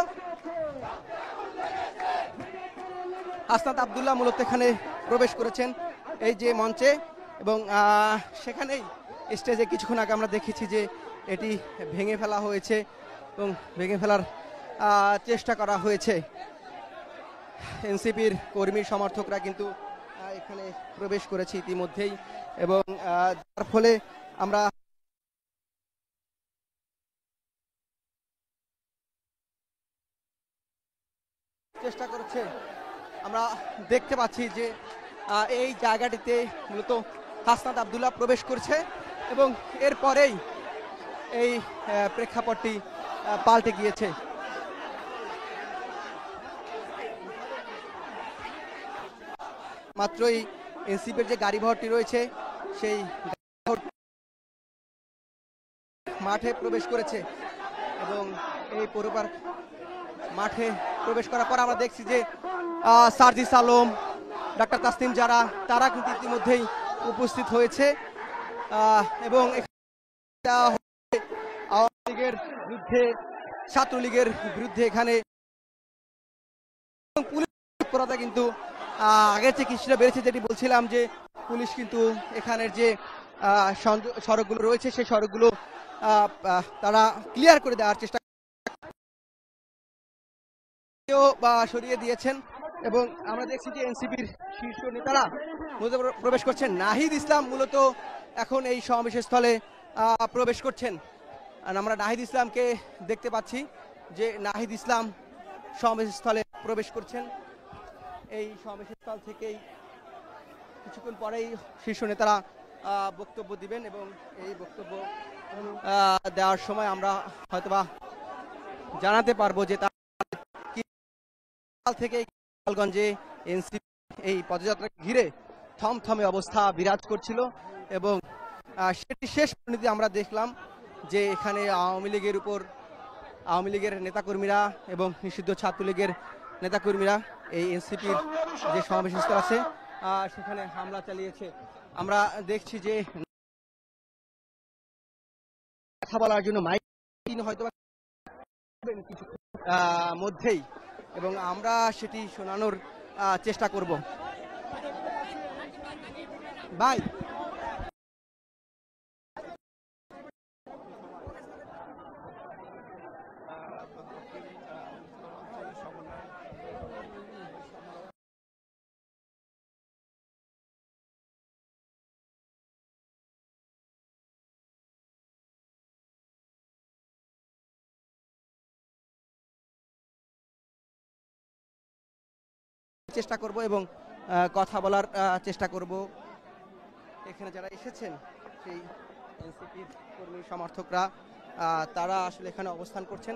হাসনাত আব্দুল্লাহ মূলত এখানে প্রবেশ করেছেন এই যে মঞ্চে এবং সেখানেই স্টেজে কিছুক্ষণ আগে আমরা দেখেছি যে এটি ভেঙে ফেলা হয়েছে এবং ভেঙে ফেলার চেষ্টা করা হয়েছে। এনসিপির কর্মী সমর্থকরা কিন্তু এখানে প্রবেশ করেছে ইতিমধ্যেই এবং যার ফলে আমরা চেষ্টা করছে। আমরা দেখতে পাচ্ছি যে এই জায়গাটিতে মূলত হাসনাত আব্দুল্লাহ প্রবেশ করছে এবং এরপরেই এই প্রেক্ষাপটটি পাল্টে গিয়েছে। মাত্রই এনসিপির যে গাড়ি ভর্তি রয়েছে সেই মাঠে প্রবেশ করেছে এবং এই পৌরপার মাঠে প্রবেশ করার পর আমরা দেখছি যে সার্জিস আলম, ডাক্তার তাসনিম যারা তারা কিন্তু ইতিমধ্যেই উপস্থিত হয়েছে এবং আওয়ামী লীগের বিরুদ্ধে, ছাত্রলীগের বিরুদ্ধে এখানে পুলিশ তৎপরতা কিন্তু আগের চেয়ে কিছুটা বেড়েছে। যেটি বলছিলাম যে পুলিশ কিন্তু এখানের যে সড়কগুলো রয়েছে সেই সড়কগুলো তারা ক্লিয়ার করে দেওয়ার চেষ্টা সরিয়ে দিয়েছেন এবং আমরা দেখছি যে এনসিপির শীর্ষ নেতারা মূলত প্রবেশ করছেন। নাহিদ ইসলাম মূলত এখন এই সমাবেশ স্থলে প্রবেশ করছেন। আর আমরা নাহিদ ইসলামকে দেখতে পাচ্ছি যে নাহিদ ইসলাম সমাবেশ স্থলে প্রবেশ করছেন। এই সমাবেশ স্থল থেকেই কিছুক্ষণ পরেই শীর্ষ নেতারা বক্তব্য দিবেন এবং এই বক্তব্য দেওয়ার সময় আমরা হয়তোবা জানাতে পারবো যে থেকে গোপালগঞ্জে এনসিপি এই পদযাত্রাকে ঘিরে থমথমে অবস্থা বিরাজ করছিল এবং সেটি শেষ পরিণতি আমরা দেখলাম যে এখানে আওয়ামী লীগের নেতাকর্মীরা এবং নিষিদ্ধ ছাত্রলীগের নেতাকর্মীরা এই এনসিপির যে সমাবেশ স্থল আছে সেখানে হামলা চালিয়েছে। আমরা দেখছি যে কথা বলার জন্য মাইক হয়তো কিছু মধ্যেই এবং আমরা সেটি শোনানোর চেষ্টা করব। ভাই চেষ্টা করব এবং কথা বলার চেষ্টা করব। এখানে যারা এসেছেন সেই এনসিপির কর্মী সমর্থকরা তারা আসলে এখানে অবস্থান করছেন।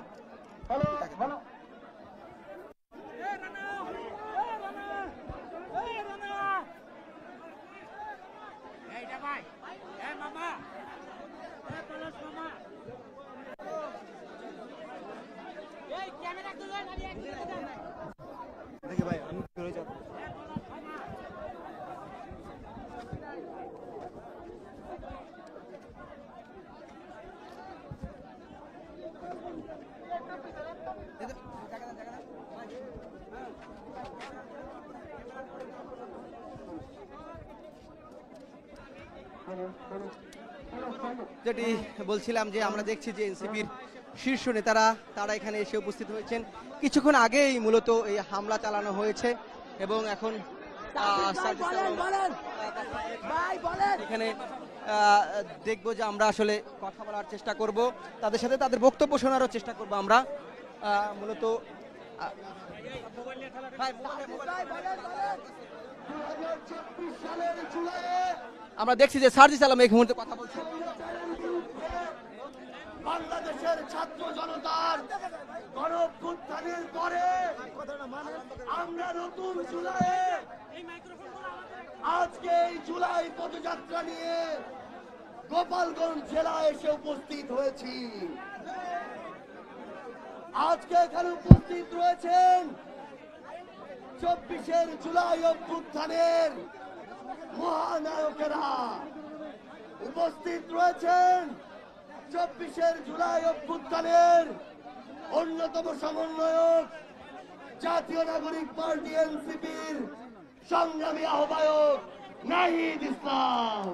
ভাই আমি চলে যাব। যেটি বলছিলাম যে আমরা দেখছি যে এনসিপির শীর্ষ নেতারা তারা এখানে এসে উপস্থিত হয়েছেন। কিছুক্ষণ আগেই মূলত এই হামলা চালানো হয়েছে এবং এখন এখানে দেখবো যে আমরা আসলে কথা বলার চেষ্টা করব, তাদের সাথে তাদের বক্তব্য শোনারও চেষ্টা করব। আমরা মূলত আমরা দেখছি যে সার্জিস আলম এই মুহূর্তে কথা বলছেন। বাংলাদেশের ছাত্র জনতার গণঅভ্যুত্থানের পরে আমরা নতুন জুলাইয়ে আজকে এই জুলাই পদযাত্রা নিয়ে গোপালগঞ্জ জেলায় এসে উপস্থিত হয়েছি। আজকে এখানে উপস্থিত রয়েছেন 24 জুলাই অভ্যুত্থানের মহানায়কেরা, উপস্থিত রয়েছেন 24 জুলাই অভ্যুত্থানের অন্যতম সমন্বয়ক জাতীয় নাগরিক পার্টি এনসিপির সংগ্রামী আহ্বায়ক নাহিদ ইসলাম।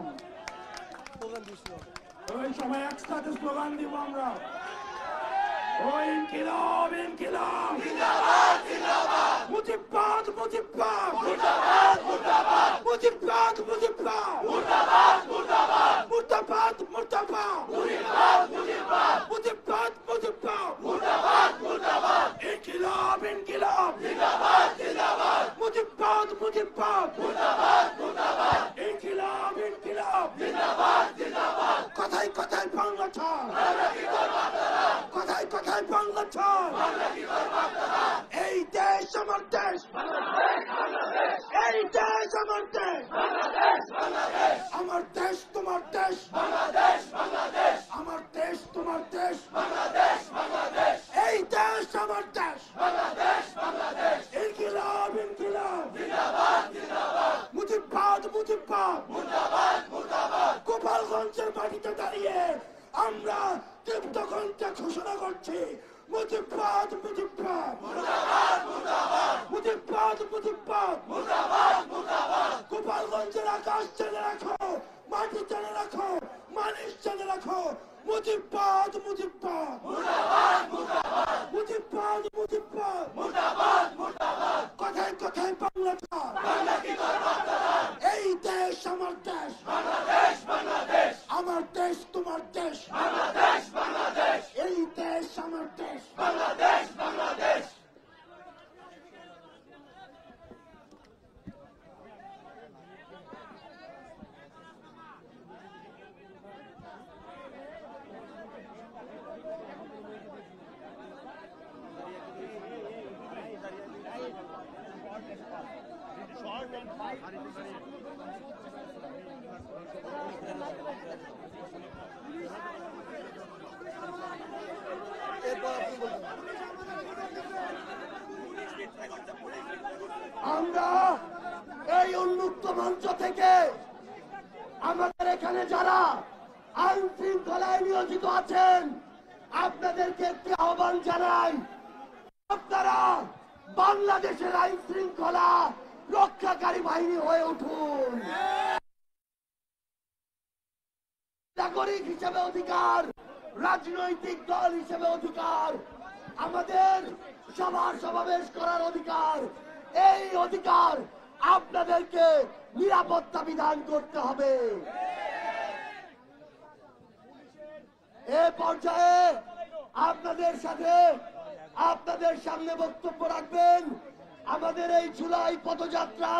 ওই সময় একসাথে স্লোগান দিব আমরা, ওই ইনকিলাব ইনকিলাব জিন্দাবাদ জিন্দাবাদ, মুজিববাদ মুজিববাদ মুর্দাবাদ মুর্দাবাদ, মুজিববাদ মুজিববাদ মুর্দাবাদ মুর্দাবাদ, মুর্দাবাদ মুর্দাবাদ মুজিববাদ মুজিববাদ, মুজিববাদ মুজিববাদ মুর্দাবাদ মুর্দাবাদ, ইনকিলাব ইনকিলাব জিন্দাবাদ জিন্দাবাদ, মুজিববাদ মুজিববাদ মুর্দাবাদ মুর্দাবাদ, ইনকিলাব ইনকিলাব জিন্দাবাদ জিন্দাবাদ। কথায় কথায় বাংলা ছাড়, কথায় কথায় বাংলা ছাড়, এই দেশ আমার দেশ, এই দেশ আমার দেশ, আমার দেশ তোমার দেশ, আমার দেশ তোমার দেশ, এই দেশ আমার দেশ, ইনকিলাব ইনকিলাব মুজিববাদ মুজিববাদ গোপালগঞ্জের মাটিতে দাঁড়িয়ে আমরা তীব্র কণ্ঠে ঘোষণা করছি, মুজিববাদ মুজিববাদ মুজিববাদ মুজিববাদ, গোপালগঞ্জের আকাশ জেনে রাখো, মাটি জেনে রাখো, মানুষ জেনে রাখো, মুজিববাদ মুজিববাদ মুজিববাদ মুজিববাদ, কথায় কথায় বাংলা ছাড়, এই দেশ আমার দেশ, আমার দেশ তোমার দেশ, এই দেশ আমার দেশ, বাংলাদেশ। আমরা এই উন্মুক্ত মঞ্চ থেকে আমাদের এখানে যারা আইন শৃঙ্খলায় নিয়োজিত আছেন আপনাদেরকে একটি আহ্বান জানাই, আপনারা বাংলাদেশের আইন শৃঙ্খলা রক্ষাকারী বাহিনী হয়ে উঠুন। নাগরিক হিসেবে অধিকার, রাজনৈতিক দল হিসেবে অধিকার, আমাদের সবার সমাবেশ করার অধিকার, এই অধিকার আপনাদেরকে নিরাপত্তা বিধান করতে হবে। এ পর্যায়ে আপনাদের সামনে বক্তব্য রাখবেন আমাদের এই জুলাই পদযাত্রা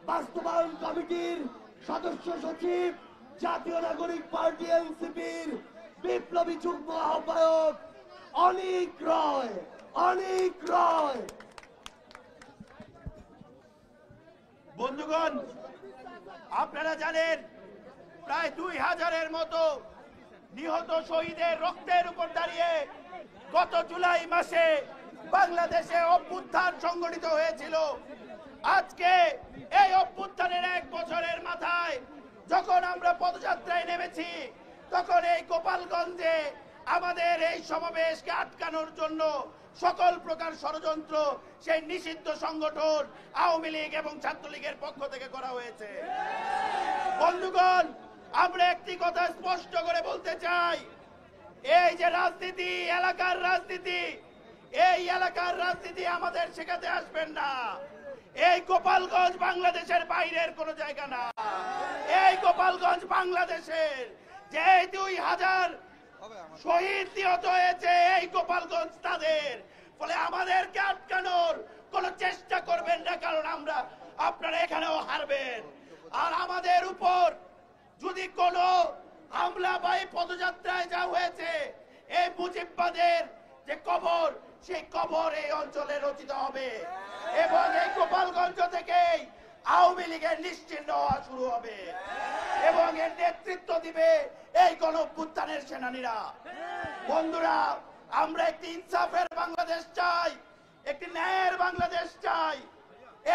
বাস্তবায়ন কমিটির সদস্য সচিব, জাতীয় নাগরিক পার্টি এনসিপির বিপ্লবী যুগ্ম আহ্বায়ক অনিক রয়। বন্ধুগণ, আপনারা জানেন প্রায় 2000-এর মতো নিহত শহীদের রক্তের উপর দাঁড়িয়ে গত জুলাই মাসে বাংলাদেশে অভ্যুত্থান সংগঠিত হয়েছিল। আজকে এই অভ্যুত্থানের 1 বছরের মাথায় যখন আমরা পদযাত্রায় নেমেছি, তখন এই গোপালগঞ্জে আমাদের এই সমাবেশকে আটকানোর জন্য সকল প্রকার ষড়যন্ত্র সেই নিষিদ্ধ সংগঠন আওয়ামী লীগ এবং ছাত্রলীগের পক্ষ থেকে করা হয়েছে। বন্ধুগণ, আমরা একটি কথা স্পষ্ট করে বলতে চাই, এই যে রাজনীতি, এলাকার রাজনীতি, এই এলাকার রাজনীতি আমাদের শেখাতে আসবেন না। এই গোপালগঞ্জ বাংলাদেশের বাইরের কোনো জায়গা না, এই গোপালগঞ্জ বাংলাদেশের। যে 2000 শহীদ নিহত হয়েছে এই গোপালগঞ্জ তাদের, ফলে আমাদেরকে আটকানোর কোনো চেষ্টা করবেন না, কারণ আপনারা এখানেও হারবেন। আর আমাদের উপর যদি কোনো হামলা বা পদযাত্রায় যা হয়েছে এই মুজিববাদের যে কবর, সেই কবর এই অঞ্চলে রচিত হবে এবং এই গোপালগঞ্জ থেকেই আওয়ামী লীগের নিশ্চিহ্ন হওয়া শুরু হবে এবং এর নেতৃত্ব দিবে এই গণঅভ্যুত্থানের সেনানীরা। বন্ধুরা, আমরা একটি ইনসাফের বাংলাদেশ চাই, একটি ন্যায়ের বাংলাদেশ চাই।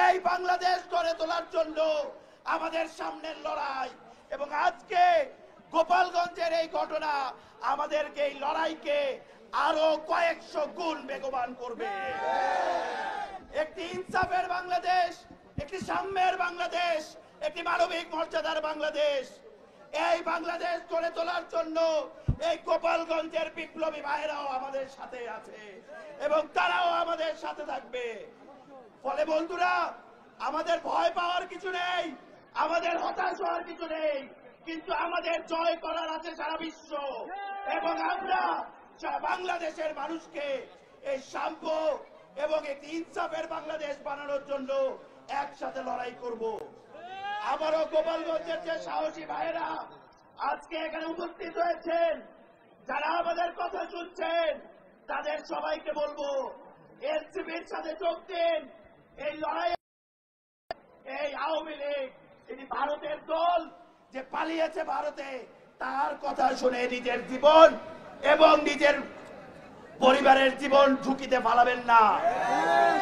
এই বাংলাদেশ গড়ে তোলার জন্য আমাদের সামনের লড়াই, এবং আজকে গোপালগঞ্জের এই ঘটনা আমাদেরকে এই লড়াইকে আরো কয়েকশো গুণ বেগবান করবে। একটি ইনসাফের বাংলাদেশ, একটি সাম্যের বাংলাদেশ, একটি মানবিক মর্যাদার বাংলাদেশ, এই বাংলাদেশ গড়ে তোলার জন্য এই গোপালগঞ্জের বিপ্লবী ভাইরাও আমাদের সাথে আছে এবং তারাও আমাদের সাথে থাকবে। ফলে বন্ধুরা, আমাদের ভয় পাওয়ার কিছু নেই, আমাদের হতাশ হওয়ার কিছু নেই, কিন্তু আমাদের জয় করার আছে সারা বিশ্ব। এবং আমরা বাংলাদেশের মানুষকে এই সাম্য এবং একটি ইনসাফের বাংলাদেশ বানানোর জন্য একসাথে লড়াই করব। আবারও গোপালগঞ্জের যে সাহসী ভাইয়েরা আজকে এখানে উপস্থিত হয়েছেন, যারা আমাদের কথা শুনছেন, তাদের সবাইকে বলবো এনসিপির সাথে যোগ দিন। এই লড়াই, এই আওয়ামী লীগ এটি ভারতের দল যে পালিয়েছে ভারতে, তার কথা শুনে নিজের জীবন এবং নিজের পরিবারের জীবন ঝুঁকিতে ফালাবেন না।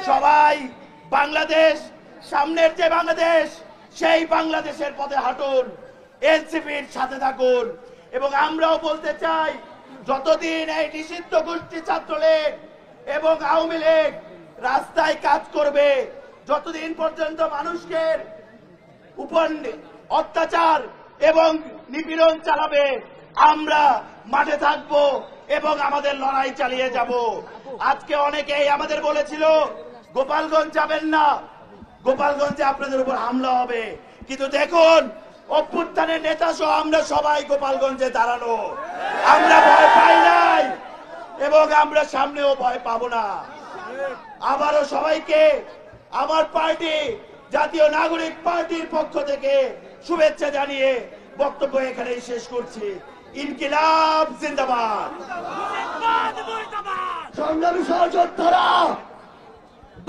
সবাই বাংলাদেশ, সামনের যে বাংলাদেশ, সেই বাংলাদেশের পথে হাঁটুন, এনসিপির সাথে থাকুন। এবং আমরাও বলতে চাই, যতদিন এই নিষিদ্ধ গোষ্ঠী ছাত্রলীগ এবং আওয়ামী লীগ রাস্তায় কাজ করবে, যতদিন পর্যন্ত মানুষের উপর অত্যাচার এবং নিপীড়ন চালাবে, আমরা মাঠে থাকব এবং আমাদের লড়াই চালিয়ে যাব। আজকে অনেকেই আমাদের বলেছিল গোপালগঞ্জ যাবেন না, গোপালগঞ্জে আপনাদের উপর হামলা হবে, কিন্তু দেখুন অভ্যুত্থানের নেতা সহ আমরা সবাই গোপালগঞ্জে দাঁড়ানো, আমরা ভয় পাই নাই এবং আমরা সামনেও ভয় পাবো না। আবারও সবাইকে আমার পার্টি, জাতীয় নাগরিক পার্টির পক্ষ থেকে শুভেচ্ছা জানিয়ে বক্তব্য এখানেই শেষ করছি। ইনকিলাব জিন্দাবাদ। সংগ্রামী সহযোদ্ধারা,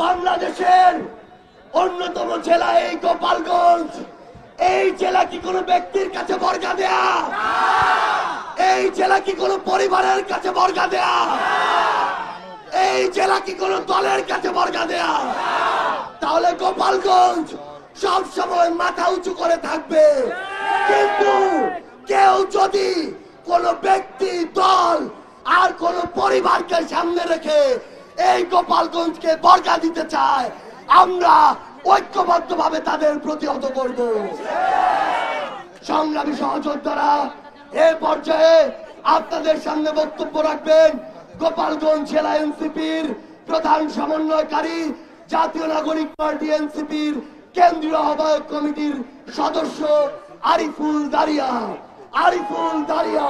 বাংলাদেশের অন্যতম জেলা এই গোপালগঞ্জ। এই জেলা কি কোনো ব্যক্তির কাছে বর্গা দেয়া? এই জেলা কি কোনো পরিবারের কাছে বর্গা দেয়া? এই জেলা কি কোনো দলের কাছে বর্গা দেয়া? তাহলে গোপালগঞ্জ সব সময় মাথা উঁচু করে থাকবে। কিন্তু কেউ যদি কোন ব্যক্তি, দল আর কোন পরিবারকে সামনে রেখে এই গোপালগঞ্জকে বর্গা দিতে চায়, আমরা ঐক্যবদ্ধভাবে তাদের প্রতিহত করব। সংগ্রামী সহযোদ্ধারা, এ পর্যায়ে আপনাদের সামনে বক্তব্য রাখবেন গোপালগঞ্জ জেলা এনসিপির প্রধান সমন্বয়কারী, জাতীয় নাগরিক পার্টি এনসিপির কেন্দ্রীয় আহ্বায়ক কমিটির সদস্য আরিফুল দারিয়া। আরিফুল দারিয়া।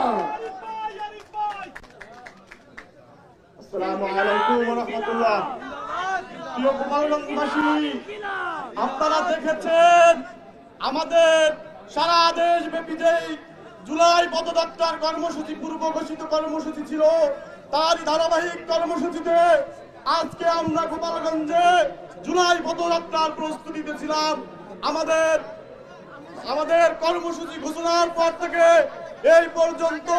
আসসালামু আলাইকুম ওয়া রাহমাতুল্লাহ। প্রিয় গোপালগঞ্জবাসী, আপনারা দেখেছেন আমাদের সারা দেশব্যাপী যে জুলাই পদযাত্রার কর্মসূচি, পূর্ব ঘোষিত কর্মসূচি ছিল, তার ধারাবাহিক কর্মসূচিতে আজকে আমরা গোপালগঞ্জে জুলাই পদযাত্রার প্রস্তুতিতে ছিলাম। আমাদের কর্মসূচি ঘোষণার পর থেকে এই পর্যন্ত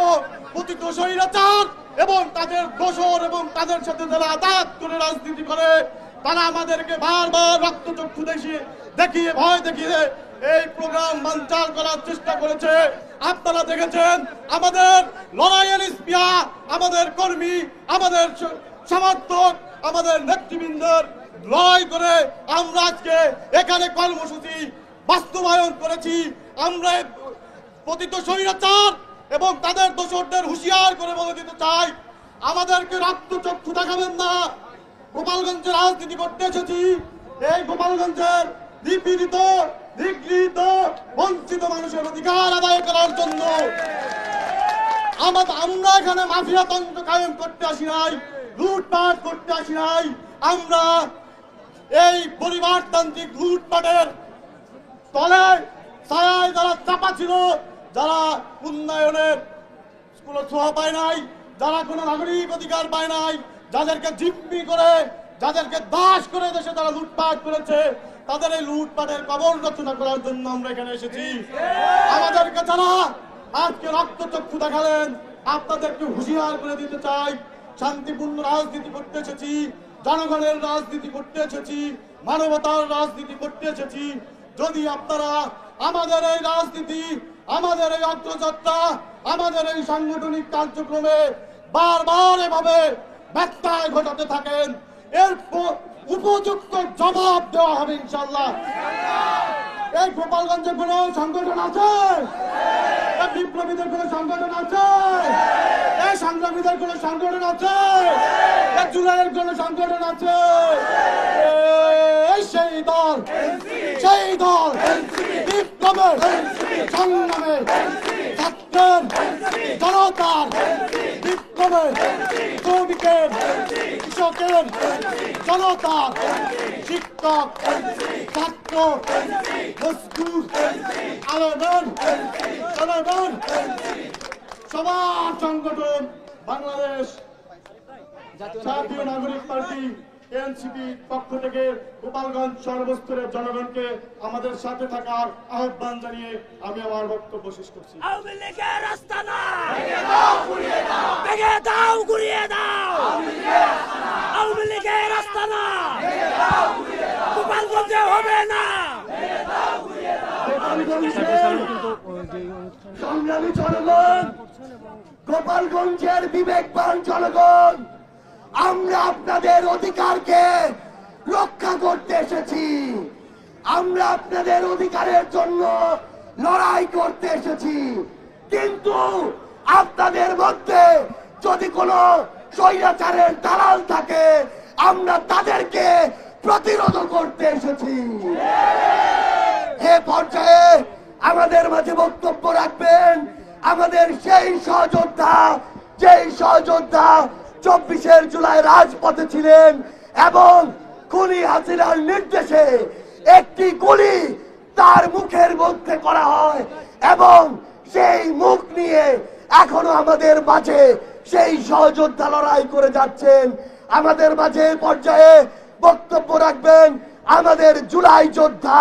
পতিত স্বৈরাচার এবং তাদের দোসর এবং তাদের সাথে যারা আঘাত করে রাজনীতি করে, তারা আমাদেরকে বারবার রক্তচক্ষু দেখিয়ে ভয় দেখিয়ে এই প্রোগ্রাম বানচাল করার চেষ্টা করেছে। আপনারা দেখেছেন আমাদের লড়াইয়ের স্পিয়া, আমাদের কর্মী, আমাদের সমর্থক, আমাদের নেতৃবৃন্দের লড়াই করে আমরা আজকে এখানে কর্মসূচি বাস্তবায়ন করেছি। আমরা পতিত স্বৈরাচার এবং তাদের দোসরদের হুঁশিয়ার করে বলে দিতে চাই, আমাদেরকে রক্তচক্ষু দেখাবেন না। গোপালগঞ্জে রাজনীতি করতে এসেছি, এই গোপালগঞ্জের নিপীড়িত, নিগৃহীত, বঞ্চিত মানুষের অধিকার আদায় করার জন্য। আমরা এখানে মাফিয়া তন্ত্র কায়েম করতে আসি নাই, লুটপাট করতে আসি নাই। আমরা এই পরিবারতান্ত্রিক লুটপাটের তলে ছায়ায় যারা চাপা ছিল, যারা উন্নয়নের কোনো ছোঁয়া পায় নাই, যারা কোনো নাগরিক অধিকার পায় নাই, যাদেরকে জিম্মি করে, যাদেরকে দাস করে দেশে তারা লুটপাট করেছে, তাদের এই লুটপাটের কবর রচনা করার জন্য আমরা এখানে এসেছি। আমাদেরকে যারা আজকে রক্তচক্ষু দেখালেন, আপনাদেরকে হুঁশিয়ার করে দিতে চাই, শান্তিপূর্ণ রাজনীতি করতে এসেছি, জনগণের রাজনীতি করতে এসেছি, মানবতার রাজনীতি করতে এসেছি। যদি আপনারা আমাদের এই রাজনীতি, আমাদের এই অগ্রযাত্রা, আমাদের এই সাংগঠনিক কার্যক্রমে বারবার এভাবে ব্যত্যয় ঘটাতে থাকেন, এর উপযুক্ত জবাব দেওয়া হবে ইনশাআল্লাহ। এই গোপালগঞ্জে কোনো সংগঠন আছে? বিপ্লবীদের কোনো সংগঠন আছে? এই সংগ্রামীদের কোনো সংগঠন আছে? জুলাইয়ের কোনো সংগঠন আছে? সেই দল, সেই দল বিপ্লবের সংগ্রামে ছাত্রের, জনতার, বিপ্লবের, শ্রমিকের, কৃষকের, জনতার, শিক্ষক, ছাত্র, মজদুর, আলেমের, জনগণ, সবার সংগঠন বাংলাদেশ জাতীয় নাগরিক পার্টি এনসিপি পক্ষ থেকে গোপালগঞ্জ সর্বস্তরের জনগণকে আমাদের সাথে থাকার আহ্বান জানিয়ে আমি আমার বক্তব্য শেষ করছি। আওয়ামী লীগের আস্তানা ভেঙে দাও, গুড়িয়ে দাও, ভেঙে দাও, গুড়িয়ে দাও। আওয়ামী লীগের আস্তানা ভেঙে দাও, গুড়িয়ে দাও। গোপালগঞ্জে হবে না। সংগ্রামী জনগণ, গোপালগঞ্জের বিবেকবান জনগণ, আমরা আপনাদের অধিকারকে রক্ষা করতে এসেছি। আমরা আপনাদের অধিকারের জন্য লড়াই করতে এসেছি। কিন্তু আপনাদের মধ্যে যদি কোনো স্বৈরাচারের দালাল থাকে, আমরা তাদেরকে প্রতিরোধ করতে এসেছি। এ পর্যায়ে আমাদের মাঝে বক্তব্য রাখবেন আমাদের সেই সহযোদ্ধা, যেই সহযোদ্ধা 24 জুলাই রাজপথে ছিলেন এবং খুনি হাসিনার নির্দেশে একটি গুলি তার মুখের মধ্যে করা হয় এবং সেই মুখ নিয়ে এখনো আমাদের মাঝে সেই সহযোদ্ধা লড়াই করে যাচ্ছেন। আমাদের মাঝে পর্যায়ে বক্তব্য রাখবেন আমাদের জুলাই যোদ্ধা,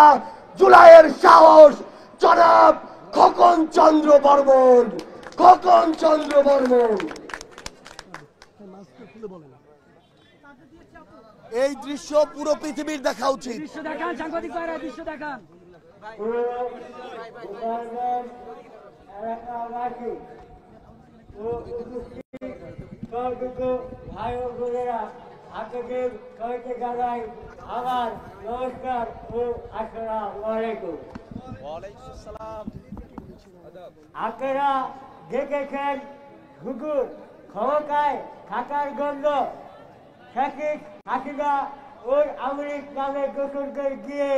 জুলাইয়ের সাহস জনাব খোকন চন্দ্র বর্মন। খোকন চন্দ্র বর্মন। এই দৃশ্য পুরো পৃথিবীর দেখা উচিত। সাংবাদিক ভাইরা দৃশ্য দেখান। ভাই ও বোনেরা, আপনাদের সবাইকে জানাই আমার নমস্কার ও আসসালামু আলাইকুম। আপনারা দেখেছেন শুধু ক্ষমতায় থাকার জন্য শেখ হাসিনা ওই আমেরিক নামে দোষণ করে গিয়ে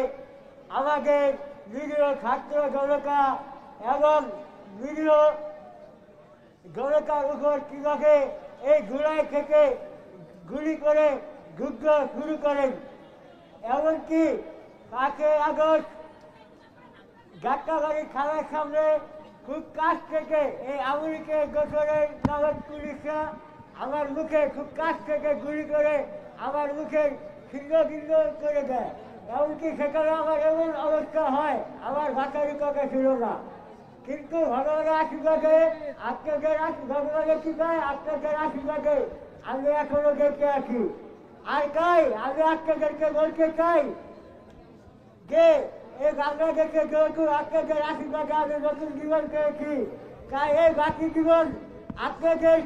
আমাদের নিরীহ ছাত্র জনতা এবং নিরীহ জনতার উপর কিভাবে এই জুলাই থেকে গুলি করে যুদ্ধ শুরু করেন। এমনকি 5 আগস্ট যাত্রাবাড়ি থানার সামনে খুব কাছ থেকে এই আমেরিকার দোষরের নামের পুলিশরা আমার মুখে খুব কাছ থেকে গুলি করে আমার মুখে ছিন্ন ভিন্ন করে দেয়। এমনকি সেখানে আমার এমন অবস্থা হয়, আমার ভাষারই কথা ছিল না। কিন্তু ভগবানের আশীর্বাদে, আপনাদের ভগবানের কৃপায়, আপনাদের আশীর্বাদে আমি এখনো দেখতে আছি। আর তাই আমি আপনাদেরকে বলতে চাই যে এই বাংলাদেশে যেহেতু আপনাদের আশীর্বাদে আমি নতুন জীবন পেয়েছি, তাই এই বাকি জীবন আপনাদের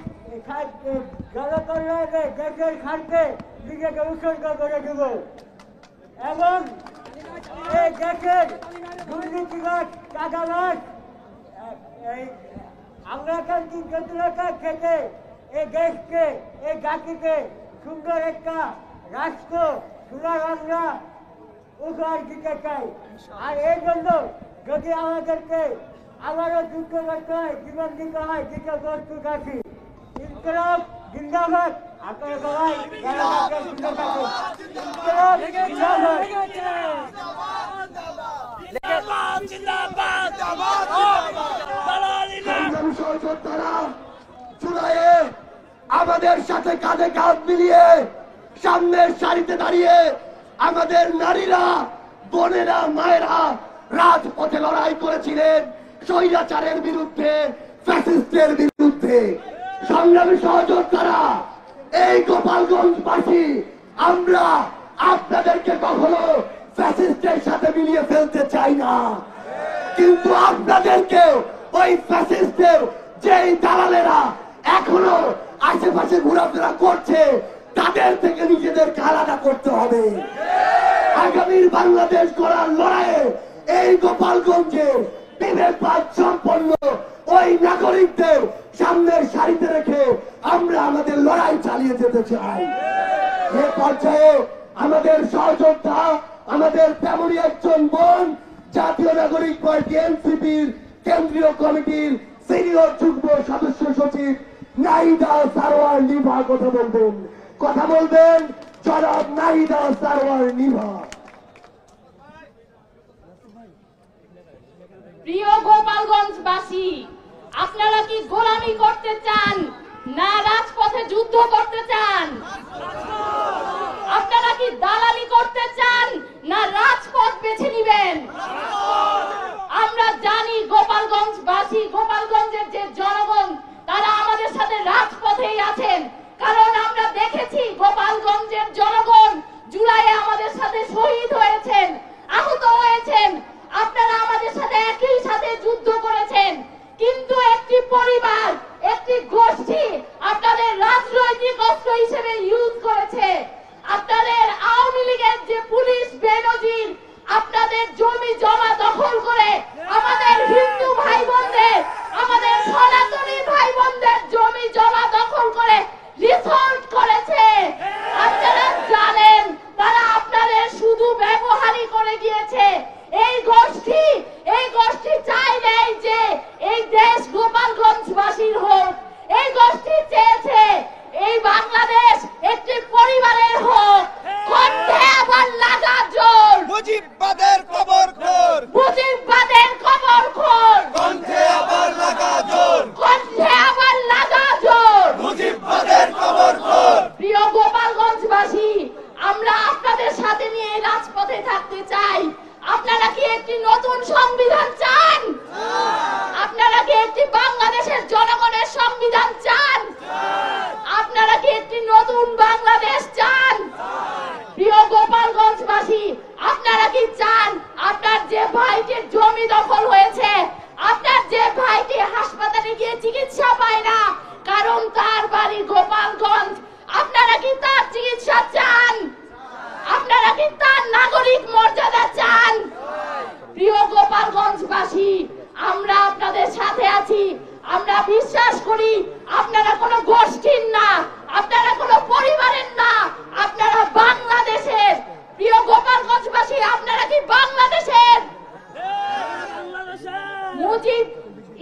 জনকল্যাণে, দেশের স্বার্থে নিজেকে উৎসর্গ করে দেব এবং এই দেশের দুর্নীতিবাদ, চাঁদাবাদ, আমলাতান্ত্রিক জটিলতা থেকে এই দেশকে, এই জাতিকে সুন্দর একটা রাষ্ট্র, সোনার বাংলা উপহার দিতে চাই। আর এই জন্য যদি আমাদেরকে আবারও যুদ্ধ করতে হয়, জীবন দিতে হয়, দিতে প্রস্তুত আছি। ইনকলাব জিন্দাবাদ। আপনারা সবাই জুলাইয়ে আমাদের সাথে কাঁধে কাঁধ মিলিয়ে সামনের সারিতে দাঁড়িয়ে আমাদের নারীরা, বোনেরা, মায়েরা রাজপথে লড়াই করেছিলেন স্বৈরাচারের বিরুদ্ধে, ফ্যাসিস্টের বিরুদ্ধে। সংগ্রামী সহযোদ্ধারা, এই গোপালগঞ্জবাসী আমরা আপনাদেরকে কখনো ফ্যাসিস্টের সাথে মিলিয়ে ফেলতে চাই না, কিন্তু আপনাদেরকে ওই ফ্যাসিস্টের যেই দালালেরা এখনো আশেপাশে ঘোরাফেরা করছে তাদের থেকে নিজেদেরকে আলাদা করতে হবে। আগামীর বাংলাদেশ গড়ার লড়াইয়ে এই গোপালগঞ্জে বিবেকবাদ সম্পন্ন ওই নাগরিকদের সামনের সারিতে রেখে আমরা আমাদের লড়াই চালিয়ে যেতে চাই। এ পর্যায়ে আমাদের সহযোদ্ধা, আমাদের তেমনই একজন বোন, জাতীয় নাগরিক পার্টি এনসিপির কেন্দ্রীয় কমিটির সিনিয়র যুগ্ম সদস্য সচিব নাহিদা সারোয়ার নিভা কথা বলবেন জনাব নাহিদা সারোয়ার নিভা। প্রিয় গোপালগঞ্জবাসী, আপনারা কি গোলামি করতে চান না রাজপথে যুদ্ধ করতে চান? আপনারা কি দালালি করতে চান না রাজপথ বেছে নিবেন? আমরা জানি গোপালগঞ্জবাসী, গোপালগঞ্জের যে জনগণ তারা আমাদের সাথে রাজপথেই আছেন, কারণ আমরা দেখেছি গোপালগঞ্জের জনগণ জুলাইয়ে আমাদের সাথে শহীদ হয়েছেন, আহত হয়েছেন। আপনারা আমাদের সাথে একই সাথে যুদ্ধ করেছেন, কিন্তু একটি পরিবার, একটি গোষ্ঠী আপনাদের রাজনৈতিক অস্ত্র হিসেবে ইউজ করেছে। আপনাদের আওয়ামী লীগের যে পুলিশ বেনজির আপনাদের জমি জমা দখল করে আমাদের হিন্দু ভাই বোনদের, আমাদের সনাতনী ভাই বোনদের জমি জমা দখল করে রিসর্ট করেছে। আপনারা জানেন তারা আপনাদের শুধু ব্যবহারই করে গিয়েছে। এই গোষ্ঠী চাই নাই যে এই দেশ গোপালগঞ্জবাসীর হোক। এই গোষ্ঠী চেয়েছে এই বাংলাদেশ একটি পরিবারের হোক। কণ্ঠে আবার লাগা জোর, মুজিববাদের কবর খোর, মুজিববাদের কবর খোর, কণ্ঠে আবার লাগা জোর, কণ্ঠে আবার লাগা জোর, মুজিববাদের কবর খোর। প্রিয় গোপালগঞ্জবাসী, আমরা আপনাদের সাথে নিয়ে রাজপথে থাকতে চাই। আপনারা কি একটি নতুন সংবিধান চান? আপনারা কি একটি বাংলাদেশের জনগণের সংবিধান চান? আপনারা কি একটি নতুন বাংলাদেশ চান? প্রিয় গোপালগঞ্জবাসী, আপনারা কি চান আপনার যে ভাইটির জমি দখল হয়েছে, আপনার যে ভাইটি হাসপাতালে গিয়ে চিকিৎসা পায় না কারণ তার বাড়ি গোপালগঞ্জ, আপনারা কি তার চিকিৎসা চান? আপনারা কি তার নাগরিক মর্যাদা চান? প্রিয় গোপালগঞ্জবাসী, আমরা আপনাদের সাথে আছি। আমরা বিশ্বাস করি আপনারা কোনো গোষ্ঠীর না, আপনারা কোনো পরিবারের না, আপনারা বাংলাদেশের। প্রিয় গোপালগঞ্জবাসী, আপনারা কি বাংলাদেশের? মুজিব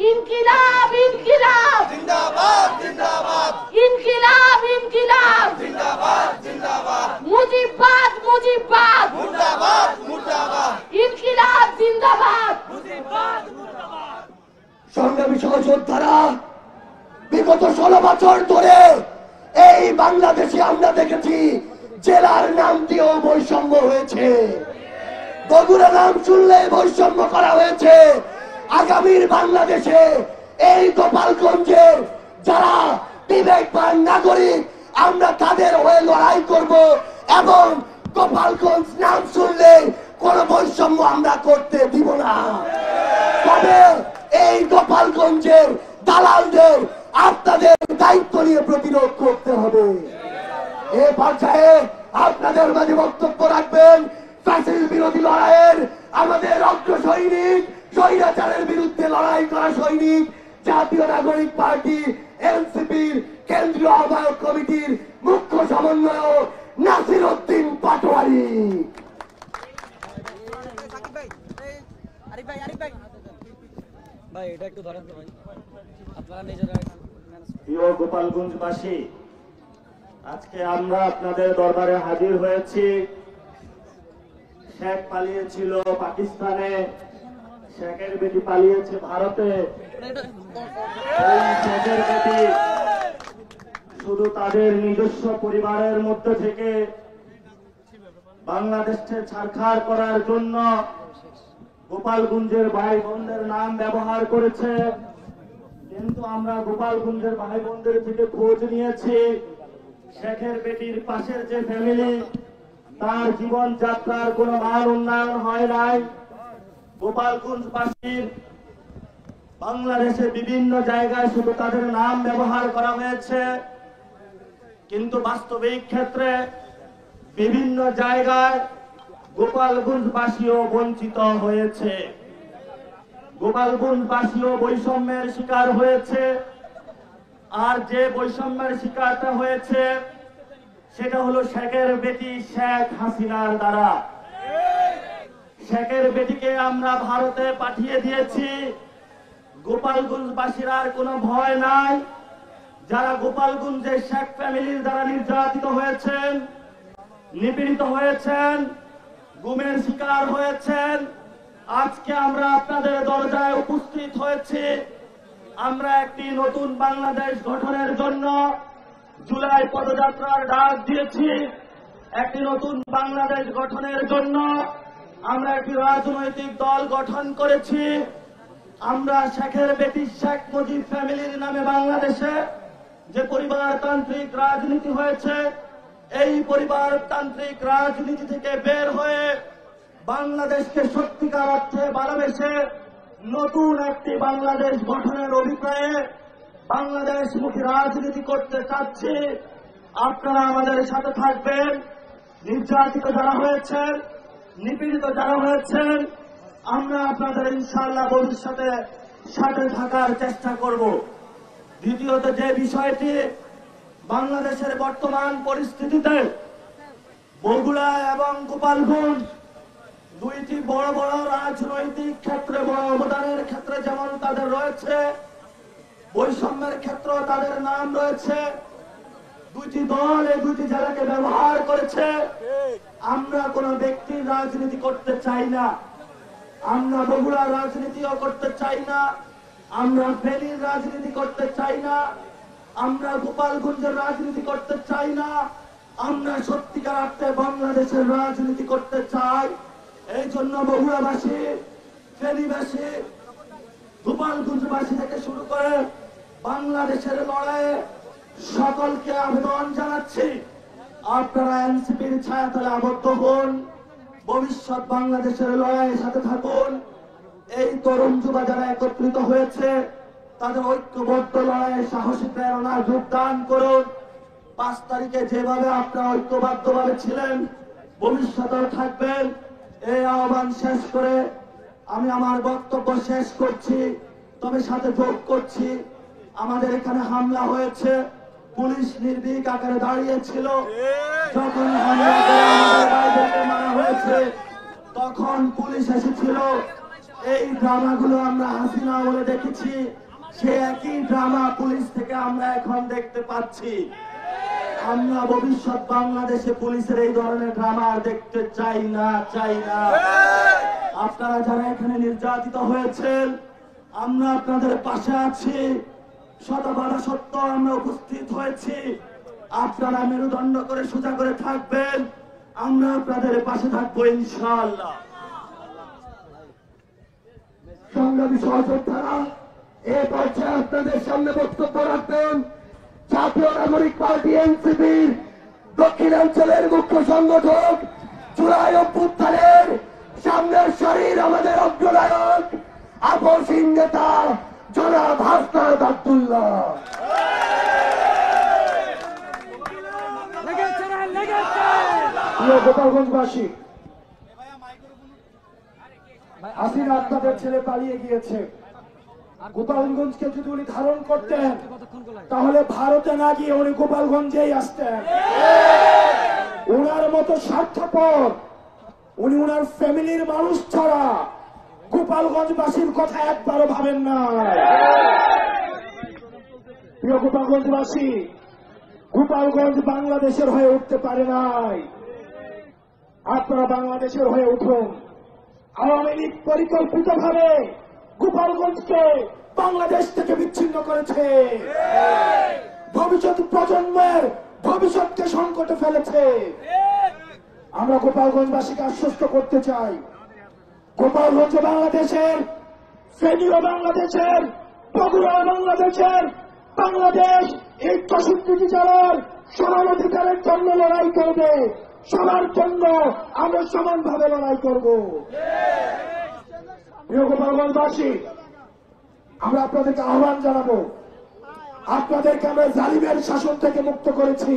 ইনকিলাব, ইনকিলাব জিন্দাবাদ, জিন্দাবাদ, ইনকিলাব, ইনকিলাব জিন্দাবাদ, জিন্দাবাদ, মুজিববাদ, মুজিববাদ মুর্দাবাদ, মুর্দাবাদ, ইনকিলাব জিন্দাবাদ। সংগ্রামী সহযোদ্ধারা, বিগত 16 বছর ধরে এই বাংলাদেশে আমরা দেখেছি জেলার নাম দিয়েও বৈষম্য হয়েছে, বগুড়া নাম শুনলে বৈষম্য করা হয়েছে। আগামীর বাংলাদেশে এই গোপালগঞ্জের যারা বিবেকবান নাগরিক, আমরা তাদের হয়ে লড়াই করব এবং গোপালগঞ্জ নাম শুনলে কোন বৈষম্য আমরা করতে দিব না। তবে এই গোপালগঞ্জের দালালদের আপনাদের দায়িত্ব নিয়ে প্রতিরোধ করতে হবে। এ পর্যায়ে আপনাদের মাঝে বক্তব্য রাখবেন ফ্যাসিস্ট বিরোধী লড়াইয়ের আমাদের অগ্র সৈনিক, স্বৈরাচারের বিরুদ্ধে লড়াই করা সৈনিক, জাতীয় নাগরিক পার্টি এনসিপির কেন্দ্রীয় আহ্বায়ক কমিটির মুখ্য সমন্বয়ক নাসির উদ্দিন পাটোয়ারি। প্রিয় গোপালগঞ্জবাসী, আজকে আমরা আপনাদের দরবারে হাজির হয়েছি। শেখ পালিয়েছিল পাকিস্তানে, শেখের বেটি পালিয়েছে ভারতে। এই শেখের বেটি শুধু তাদের নিজস্ব পরিবারের মধ্যে থেকে বাংলাদেশকে ছারখার করার জন্য গোপালগঞ্জের ভাই বোনদের নাম ব্যবহার করেছে। কিন্তু আমরা গোপালগঞ্জের ভাই বোনদের থেকে খোঁজ নিয়েছি, শেখের বেটির পাশের যে ফ্যামিলি, তার জীবন যাত্রার কোনো মান উন্নয়ন হয় নাই। গোপালগঞ্জবাসীর বাংলাদেশের বিভিন্ন জায়গায় শুধু তাদের নাম ব্যবহার করা হয়েছে, কিন্তু বাস্তবিক ক্ষেত্রে বিভিন্ন জায়গায় গোপালগঞ্জবাসীও বঞ্চিত হয়েছে। গোপালগঞ্জবাসীও বৈষম্যের শিকার হয়েছে। আর যে বৈষম্যের শিকারটা হয়েছে সেটা হলো শেখের বেটি শেখ হাসিনার দ্বারা। শেখের বেটিকে আমরা ভারতে পাঠিয়ে দিয়েছি। গোপালগঞ্জবাসীর আর কোনো ভয় নাই। যারা গোপালগঞ্জের শেখ ফ্যামিলির দ্বারা নির্যাতিত হয়েছেন, নিপীড়িত হয়েছেন, গুমের শিকার হয়েছেন, আজকে আমরা আপনাদের দরজায় উপস্থিত হয়েছি। আমরা একটি নতুন বাংলাদেশ গঠনের জন্য জুলাই পদযাত্রার ডাক দিয়েছি। একটি নতুন বাংলাদেশ গঠনের জন্য আমরা একটি রাজনৈতিক দল গঠন করেছি। আমরা শেখের বেটি শেখ মুজিব ফ্যামিলির নামে বাংলাদেশে যে পরিবারতান্ত্রিক রাজনীতি হয়েছে, এই পরিবারতান্ত্রিক রাজনীতি থেকে বের হয়ে বাংলাদেশকে সত্যিকার অর্থে ভালোবেসে নতুন একটি বাংলাদেশ গঠনের অভিপ্রায়ে বাংলাদেশমুখী রাজনীতি করতে চাচ্ছি। আপনারা আমাদের সাথে থাকবেন। নির্যাতিত যারা হয়েছেন, নিপীড়িত যারা হয়েছেন, আমরা আপনাদের ইনশাআল্লাহ ভবিষ্যতে সাথে থাকার চেষ্টা করব। দ্বিতীয়ত যে বিষয়টি, বাংলাদেশের বর্তমান পরিস্থিতিতে বগুড়া এবং গোপালগঞ্জ দুইটি বড় বড় রাজনৈতিক ক্ষেত্রে বড় অবদানের ক্ষেত্রে যেমন তাদের রয়েছে, বৈষম্যের ক্ষেত্রেও তাদের নাম রয়েছে। দুইটি দল এই দুইটি জেলাকে ব্যবহার করেছে। আমরা কোন ব্যক্তির রাজনীতি করতে চাই না। আমরা বগুড়ার রাজনীতিও করতে চাই না। আমরা ফেনীর রাজনীতি করতে চাই না। আমরা গোপালগঞ্জের রাজনীতি করতে চাই না। আমরা সত্যিকার অর্থে বাংলাদেশের রাজনীতি করতে চাই। এই জন্য বগুড়াবাসী, ফেনীবাসী, গোপালগঞ্জবাসী থেকে শুরু করে বাংলাদেশের লড়াইয়ে সকলকে আবেদন জানাচ্ছি, আপনারা এনসিপির ছায়াতলে আবদ্ধ হন, ভবিষ্যৎ বাংলাদেশের লড়াইয়ের সাথে থাকুন। এই তরুণ যুবা যারা একত্রিত হয়েছে তাদের ঐক্যবদ্ধ লড়াইয়ে সাহসী প্রেরণা যোগদান করুন। 5 তারিখে যেভাবে আপনারা ঐক্যবদ্ধভাবে ছিলেন, ভবিষ্যতেও থাকবেন। এই আহ্বান শেষ করে আমি আমার বক্তব্য শেষ করছি। তবে সাথে যোগ করছি, আমাদের এখানে হামলা হয়েছে, পুলিশ নির্ভীক আকারে দাঁড়িয়েছিল। যখন হামলা করে আমাদের ভাইদেরকে মারা হয়েছে, তখন পুলিশ এসেছিল। এই ড্রামাগুলো আমরা হাসিনা বলে দেখেছি, সে একই ড্রামা পুলিশ থেকে আমরা এখন দেখতে পাচ্ছি। আমরা ভবিষ্যৎ বাংলাদেশে পুলিশের এই ধরনের ড্রামা দেখতে চাই না। আপনারা যারা এখানে নির্যাতিত হয়েছেন, আমরা আপনাদের পাশে আছি। শত বাধা সত্ত্বেও আমরা উপস্থিত হয়েছি। আপনারা মেরুদণ্ড করে সোজা করে থাকবেন, আমরা আপনাদের পাশে থাকবো ইনশাআল্লাহ। সংগ্রামী সহযোদ্ধারা, এ পর্যায়ে আপনাদের সামনে বক্তব্য রাখবেন জাতীয় নাগরিক পার্টি এনসিপির দক্ষিণাঞ্চলের মুখ্য সংগঠক, জুলাই অভ্যুত্থানের সামনের সারির আমাদের অগ্রনায়ক, আপসহীন নেতা জনাব হাসনাত আব্দুল্লাহ। প্রিয় গোপালগঞ্জবাসী, হাসিনা আপনাদের ছেলে পালিয়ে গিয়েছে। গোপালগঞ্জকে যদি উনি ধারণ করতেন, তাহলে ভারতে না গিয়ে উনি গোপালগঞ্জেই আসতেন। ওনার মতো স্বার্থপর, উনি ওনার ফ্যামিলির মানুষ ছাড়া গোপালগঞ্জবাসীর কথা একবারও ভাবেন না। প্রিয় গোপালগঞ্জবাসী, গোপালগঞ্জ বাংলাদেশের হয়ে উঠতে পারে নাই। আপনারা বাংলাদেশের হয়ে উঠুন। আওয়ামী লীগ পরিকল্পিতভাবে গোপালগঞ্জকে বাংলাদেশ থেকে বিচ্ছিন্ন করেছে। ভবিষ্যৎ প্রজন্মের ভবিষ্যৎকে সংকটে ফেলেছে। আমরা গোপালগঞ্জবাসীকে আশ্বস্ত করতে চাই, গোপালগঞ্জ বাংলাদেশের, ফেনীও বাংলাদেশের, বগুড়া বাংলাদেশের, বাংলাদেশ এই ৬৪টি জেলার সমান অধিকারের জন্য লড়াই করবে, সবার জন্য আমরা সমানভাবে লড়াই করব। প্রিয় গোপালগঞ্জবাসী, আমরা আপনাদেরকে আহ্বান জানাবো, আপনাদেরকে আমরা জালিমের শাসন থেকে মুক্ত করেছি।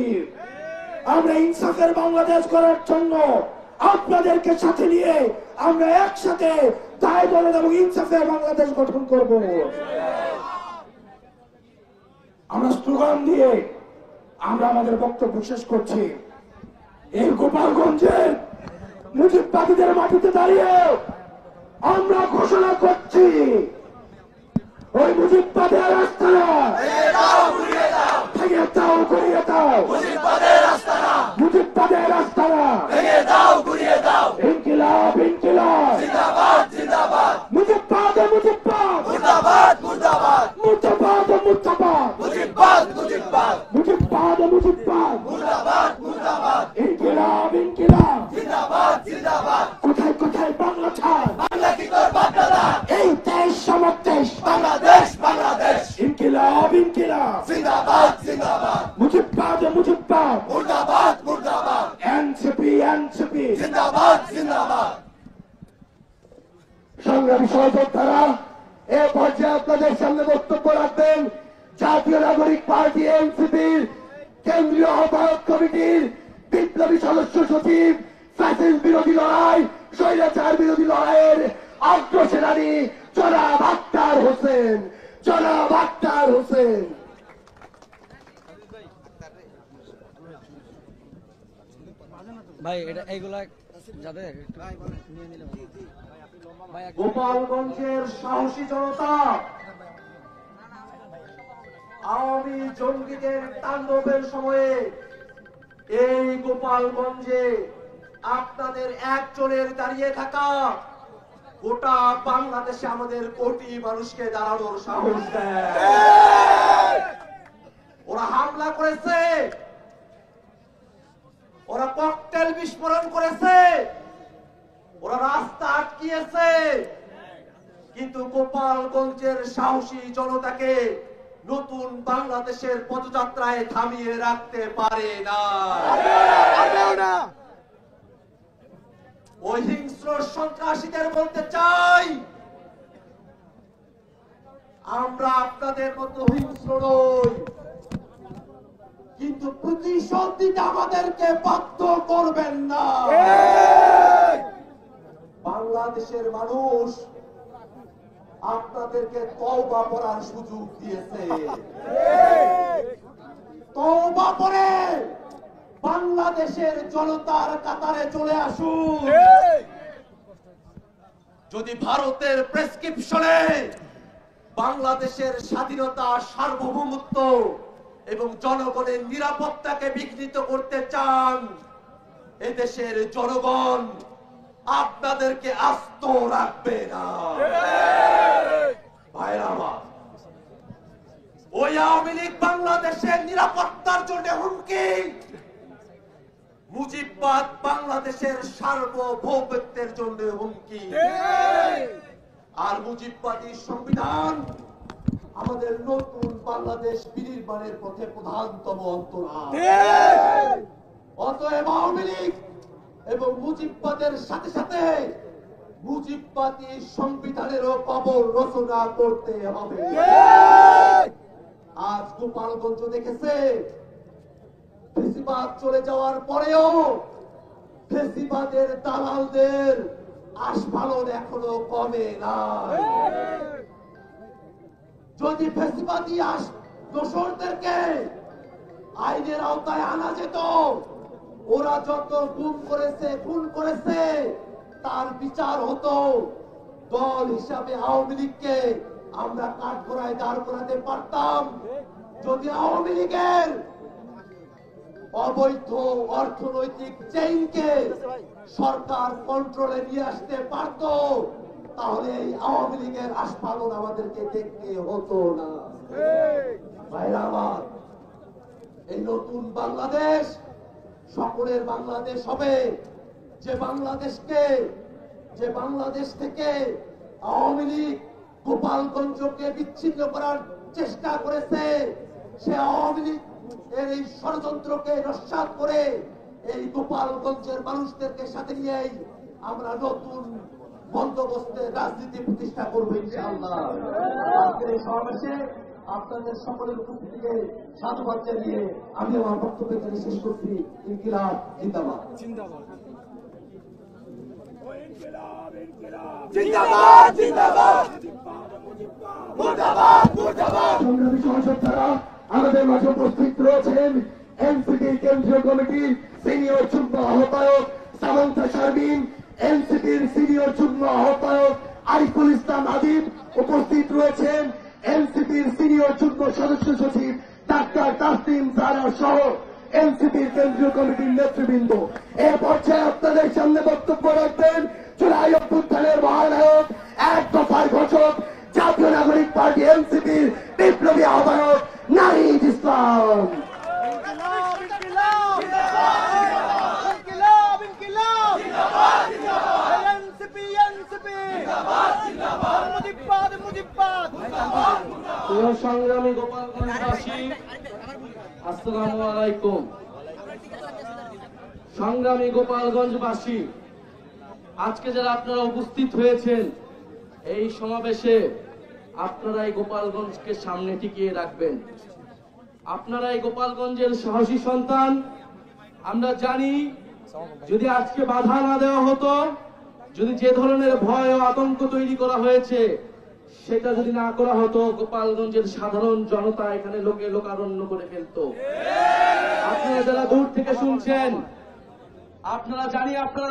আমরা ইনসাফের বাংলাদেশ করার জন্য আপনাদেরকে সাথে নিয়ে আমরা একসাথে দায় দলের এবং ইনসাফের বাংলাদেশ গঠন করব। আমরা স্লোগান দিয়ে আমরা আমাদের বক্তব্য শেষ করছি। এই গোপালগঞ্জের মুজিববাদীদের মাটিতে দাঁড়িয়ে আমরা ঘোষণা করছি, ওই মুজিববাদের রাস্তাটা ভেঙে দাও, ঘুরিয়ে দাও, মুজিববাদের রাস্তাটা ভেঙে দাও, ঘুরিয়ে দাও। ইনকিলাব ইনকিলাব, জিন্দাবাদ জিন্দাবাদ, মুজিববাদ মুজিববাদ, মুর্দাবাদ মুর্দাবাদ, মুর্দাবাদ মুর্দাবাদ, মুজিববাদ মুজিববাদ, মুজিববাদ মুজিববাদ, মুর্দাবাদ মুর্দাবাদ, ইনকিলাব ইনকিলাব, জিন্দাবাদ জিন্দাবাদ। কোথায় কোথায় বাংলা ছাড়, বাংলা কি তোর বাপদাদা, এই দেশ সমাজ দেশ বাংলাদেশ বাংলাদেশ, ইনকিলাব ইনকিলাব, জিন্দাবাদ জিন্দাবাদ, মুজিববাদ মুজিববাদ, মুর্দাবাদ মুর্দাবাদ, এনসিপি এনসিপি, জিন্দাবাদ জিন্দাবাদ। সংগ্রামী সহযোদ্ধারা, এ পর্যায়ে আপনাদের সামনে বক্তব্য রাখবেন জাতীয় নাগরিক পার্টি এনসিপির কেন্দ্রীয় আহ্বায়ক কমিটির বিপ্লবী সদস্য সচিব, ফ্যাসিস্ট বিরোধী লড়াই, স্বৈরাচার বিরোধী লড়াইয়ের অগ্রসেনানী জনাব আক্তার হোসেন, জনাব আক্তার হোসেন। ভাই এটা এইগুলা যাবে গোপালগঞ্জের সাহসী জনতা আওয়ামী জঙ্গিদের তাণ্ডবের সময়ে এই গোপালগঞ্জে আপনাদের একজনের দাঁড়িয়ে থাকা গোটা বাংলাদেশে আমাদের কোটি মানুষকে দাঁড়ানোর সাহস দেয়। ওরা হামলা করেছে, ওরা ককটেল বিস্ফোরণ করেছে, ওরা রাস্তা আটকিয়েছে, কিন্তু গোপালগঞ্জের সাহসী জনতাকে নতুন বাংলাদেশের পদযাত্রায় থামিয়ে রাখতে পারে না। ওই হিংস্র সন্ত্রাসীদের বলতে চাই, আমরা আপনাদের মতো হিংস্র নই, কিন্তু প্রতিশোধ দিতে আমাদেরকে বাধ্য করবেন না। বাংলাদেশের মানুষ আপনাদেরকে তওবা করার সুযোগ দিয়েছে। তওবা করে বাংলাদেশের জনতার কাতারে চলে আসুন। যদি ভারতের প্রেসক্রিপশনে বাংলাদেশের স্বাধীনতা, সার্বভৌমত্ব এবং জনগণের নিরাপত্তাকে বিঘ্নিত করতে চান, এদেশের জনগণ আপনাদেরকে আস্ত রাখবে না। ভাইরা আমার, ওই আওয়ামী লীগ বাংলাদেশের নিরাপত্তার জন্য হুমকি, মুজিববাদ বাংলাদেশের সার্বভৌমত্বের জন্য হুমকি। আর মুজিববাদী সংবিধান আমাদের নতুন বাংলাদেশ বিনির্মাণের পথে প্রধানতম অন্তরায়। অতএব আওয়ামী লীগ এবং মুজিববাদের সাথে সাথে মুজিববাদী সংবিধানেরও কবর রচনা করতে হবে। আজ গোপালগঞ্জ দেখেছে, ফেসিবাদ চলে যাওয়ার পরেও ফেসিবাদের দালালদের আস্ফালন এখনো কমে নাই। যদি ফেসিবাদী দোসরদেরকে আইনের আওতায় আনা যেত, ওরা যত গুম করেছে, খুন করেছে, তার বিচার হতো। দল হিসাবে আওয়ামী লীগকে আমরা কাঠগড়ায় দাঁড় করাতে পারতাম যদি আওয়ামী লীগের অবৈধ অর্থনৈতিক চেইনকে সরকার কন্ট্রোলে নিয়ে আসতে পারত, তাহলে এই আওয়ামী লীগের আস্ফালন আমাদেরকে দেখতে হতো না। ভাইরা আমার, এই নতুন বাংলাদেশ সকলের বাংলাদেশ হবে, যে বাংলাদেশ থেকে আওয়ামী লীগ গোপালগঞ্জকে বিচ্ছিন্ন করার চেষ্টা করেছে, সে আওয়ামী লীগ এর এই ষড়যন্ত্রকে নস্যাৎ করে এই গোপালগঞ্জের মানুষদেরকে সাথে নিয়েই আমরা নতুন বন্দোবস্তের রাজনীতি প্রতিষ্ঠা করবো ইনশাআল্লাহ। আজকের এই সমাবেশে আপনাদের সকলের উপস্থিতিকে সাধুবাদ জানিয়ে আমি আমার বক্তব্য এখানে শেষ করছি। ইনকিলাব জিন্দাবাদ। জিন্দাবাদ জিন্দাবাদ মুর্দাবাদ মুর্দাবাদ। সংগ্রামী সহযোদ্ধারা আমাদের মাঝে উপস্থিত রয়েছেন এনসিপির কেন্দ্রীয় কমিটির সিনিয়র যুগ্ম আহ্বায়ক সামান্তা শারমিন, এনসিপির সিনিয়র যুগ্ম আহ্বায়ক আরিফুল ইসলাম আদিব, উপস্থিত রয়েছেন এনসিপির সিনিয়র যুগ্ম সদস্য সচিব ডাক্তার তাসলিম জারা সহ এনসিপির কেন্দ্রীয় কমিটির নেতৃবৃন্দ। এ পর্যায়ে আপনাদের সামনে বক্তব্য রাখবেন জুলাই অভ্যুত্থানের মহানায়ক, এক দফার ঘোষক, জাতীয় নাগরিক পার্টি এনসিপির বিপ্লবী আহ্বায়ক নাহিদ ইসলাম। সংগ্রামী গোপালগঞ্জবাসী, আসসালামু আলাইকুম। সংগ্রামী গোপালগঞ্জবাসী, আজকে যারা আপনারা উপস্থিত হয়েছেন এই সমাবেশে, আপনারা এই গোপালগঞ্জকে সামনে টিকিয়ে রাখবেন। আপনারা এই গোপালগঞ্জের সাহসী সন্তান। আমরা জানি যদি আজকে বাধা না দেওয়া হতো, যদি যে ধরনের ভয় ও আতঙ্ক তৈরি করা হয়েছে সেটা যদি না করা হতো, গোপালগঞ্জের সাধারণ জনতা এখানে লোকারণ্য করে ফেলতো। আপনারা যারা দূর থেকে শুনছেন, আপনারা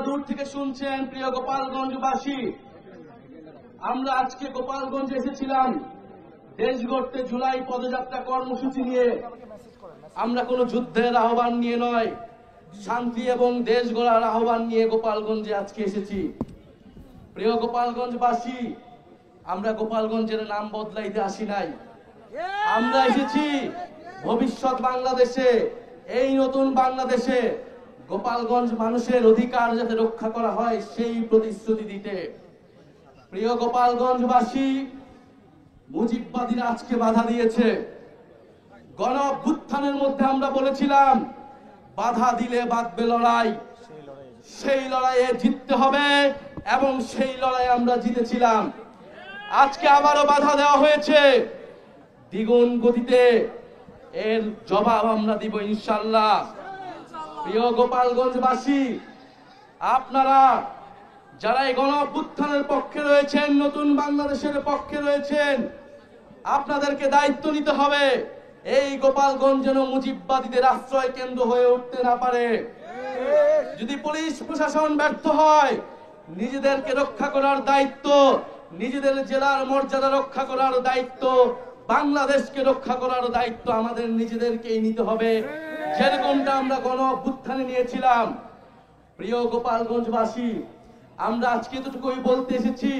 দূর থেকে শুনছেন, প্রিয় গোপালগঞ্জবাসী, আমরা আজকে গোপালগঞ্জে এসেছিলাম দেশ গড়তে জুলাই পদযাত্রা কর্মসূচি নিয়ে। আমরা কোনো যুদ্ধের আহ্বান নিয়ে নয়, শান্তি এবং দেশ গড়ার আহ্বান নিয়ে গোপালগঞ্জে আজকে এসেছি। প্রিয় গোপালগঞ্জবাসী, আমরা গোপালগঞ্জের নাম বদলাইতে আসি নাই। আমরা এসেছি ভবিষ্যৎ বাংলাদেশে, এই নতুন বাংলাদেশে গোপালগঞ্জ মানুষের অধিকার যাতে রক্ষা করা হয় সেই প্রতিশ্রুতি দিতে। প্রিয় গোপালগঞ্জবাসী, মুজিববাদীরা আজকে বাধা দিয়েছে। গণ অভ্যুত্থানের মধ্যে আমরা বলেছিলাম বাধা দিলে বাঁধবে লড়াই, সেই লড়াইয়ে জিততে হবে এবং সেই লড়াই আমরা জিতেছিলাম। আজকে আবারও বাধা দেওয়া হয়েছে, দ্বিগুণ গতিতে এর জবাব আমরা দিব ইনশাআল্লাহ। প্রিয় গোপালগঞ্জবাসী, আপনারা যারা এই গণ অভ্যুত্থানের পক্ষে রয়েছেন, নতুন বাংলাদেশের পক্ষে রয়েছেন, আপনাদেরকে দায়িত্ব নিতে হবে এই গোপালগঞ্জ যেন মুজিববাদীদের আশ্রয় কেন্দ্র হয়ে উঠতে না পারে। যদি পুলিশ প্রশাসন ব্যর্থ হয়, নিজেদেরকে রক্ষা করার দায়িত্ব, নিজেদের জেলার মর্যাদা রক্ষা করার দায়িত্ব, বাংলাদেশকে রক্ষা করার দায়িত্ব আমাদের নিজেদেরকেই নিতে হবে, যেরকমটা আমরা গণ অভ্যুত্থানে নিয়েছিলাম। প্রিয় গোপালগঞ্জবাসী, আমরা আজকে এতটুকুই বলতে এসেছি,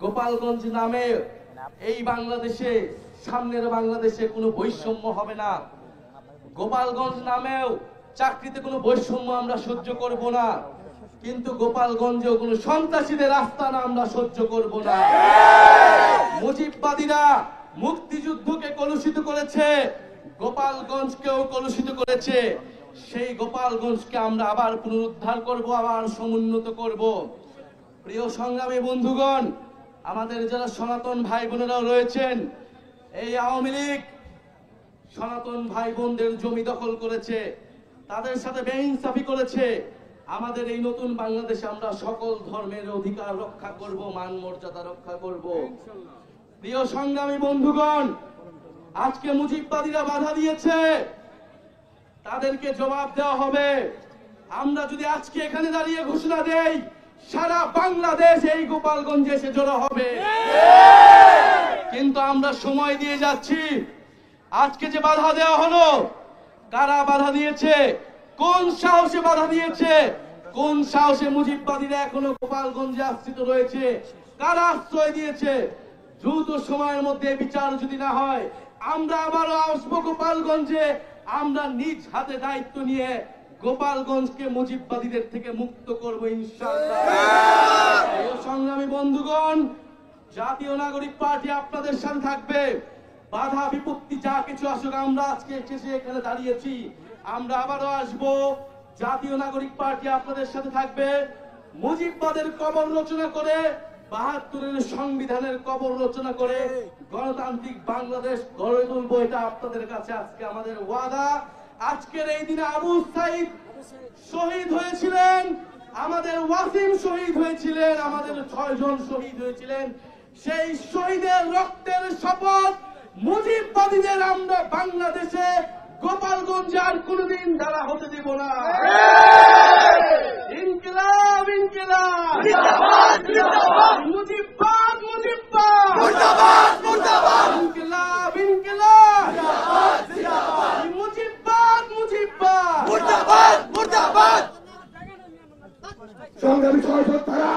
গোপালগঞ্জ নামে এই বাংলাদেশে, সামনের বাংলাদেশে কোনো বৈষম্য হবে না। গোপালগঞ্জ নামেও চাকরিতে কোনো বৈষম্য আমরা সহ্য করব না, কিন্তু গোপালগঞ্জেও কোনো সন্ত্রাসীদের আস্তানা আমরা সহ্য করব না। মুজিববাদীরা মুক্তিযুদ্ধকে কলুষিত করেছে, গোপালগঞ্জকেও কলুষিত করেছে। সেই গোপালগঞ্জকে আমরা আবার পুনরুদ্ধার করব, আবার সমুন্নত করব। প্রিয় সংগ্রামী বন্ধুগণ, আমাদের যারা সনাতন ভাই বোনেরাও রয়েছেন, এই আওয়ামী লীগ সনাতন ভাই বোনদের জমি দখল করেছে, তাদের সাথে বেইনসাফি করেছে। আমাদের এই নতুন বাংলাদেশে আমরা সকল ধর্মের অধিকার রক্ষা করব, মান মর্যাদা রক্ষা করব। প্রিয় সংগ্রামী বন্ধুগণ, আজকে মুজিববাদীরা বাধা দিয়েছে, তাদেরকে জবাব দেওয়া হবে। আমরা যদি আজকে এখানে দাঁড়িয়ে ঘোষণা দেই, সারা বাংলাদেশ এই গোপালগঞ্জে এসে জড়ো হবে। কিন্তু আমরা সময় দিয়ে যাচ্ছি। আজকে যে বাধা দেওয়া হলো, কারা বাধা দিয়েছে, কোন সাহসে বাধা দিয়েছে, কোন সাহসে মুজিববাদীরা এখনো গোপালগঞ্জে আশ্রিত রয়েছে, কারা আশ্রয় দিয়েছে? দ্রুত সময়ের মধ্যে বিচার যদি না হয়, আমরা আবারও আসবো গোপালগঞ্জে, আমরা নিজ হাতে দায়িত্ব নিয়ে গোপালগঞ্জকে মুজিববাদীদের থেকে মুক্ত করব ইনশাআল্লাহ। সংগ্রামী বন্ধুগণ, জাতীয় নাগরিক পার্টি আপনাদের সাথে থাকবে। বাধা বিপত্তি যা কিছু আসুক, আমরা আজকে এসে এখানে দাঁড়িয়েছি, আমরা আবারও আসবো। জাতীয় নাগরিক পার্টি আপনাদের সাথে থাকবে। মুজিববাদের কবর রচনা করে, ৭২-এর সংবিধানের কবর রচনা করে গণতান্ত্রিক বাংলাদেশ গড়ে তুলবো। এটা আপনাদের কাছে আজকে আমাদের ওয়াদা। আজকের এই দিনে আবু সাইদ শহীদ হয়েছিলেন, আমাদের ওয়াসিম শহীদ হয়েছিলেন, আমাদের ৬ জন শহীদ হয়েছিলেন। সেই শহীদের রক্তের শপথ মুজিববাদীদের আমরা বাংলাদেশে গোপালগঞ্জে আর কোনদিন দাঁড়া হতে দেব না। ইনকিলাব ইনকিলাব, মুজিববাদ মুজিববাদ, মুর্দাবাদ মুর্দাবাদ, ইনকিলাব ইনকিলাব, মুজিববাদ মুজিববাদ, মুর্দাবাদ মুর্দাবাদ। সংগ্রামী সহযোদ্ধারা,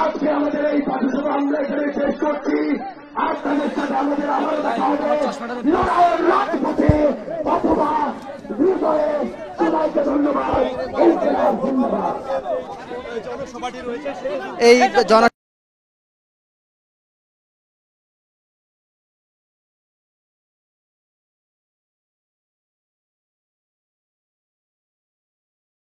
আজকে আমাদের এই পথসভা আমরা এখানে শেষ করছি। আপনাদের সাথে আমাদের আবারও দেখা হবে লড়াইয়ের রাজপথে অথবা হৃদয়ে। সবাইকে ধন্যবাদ। এই জন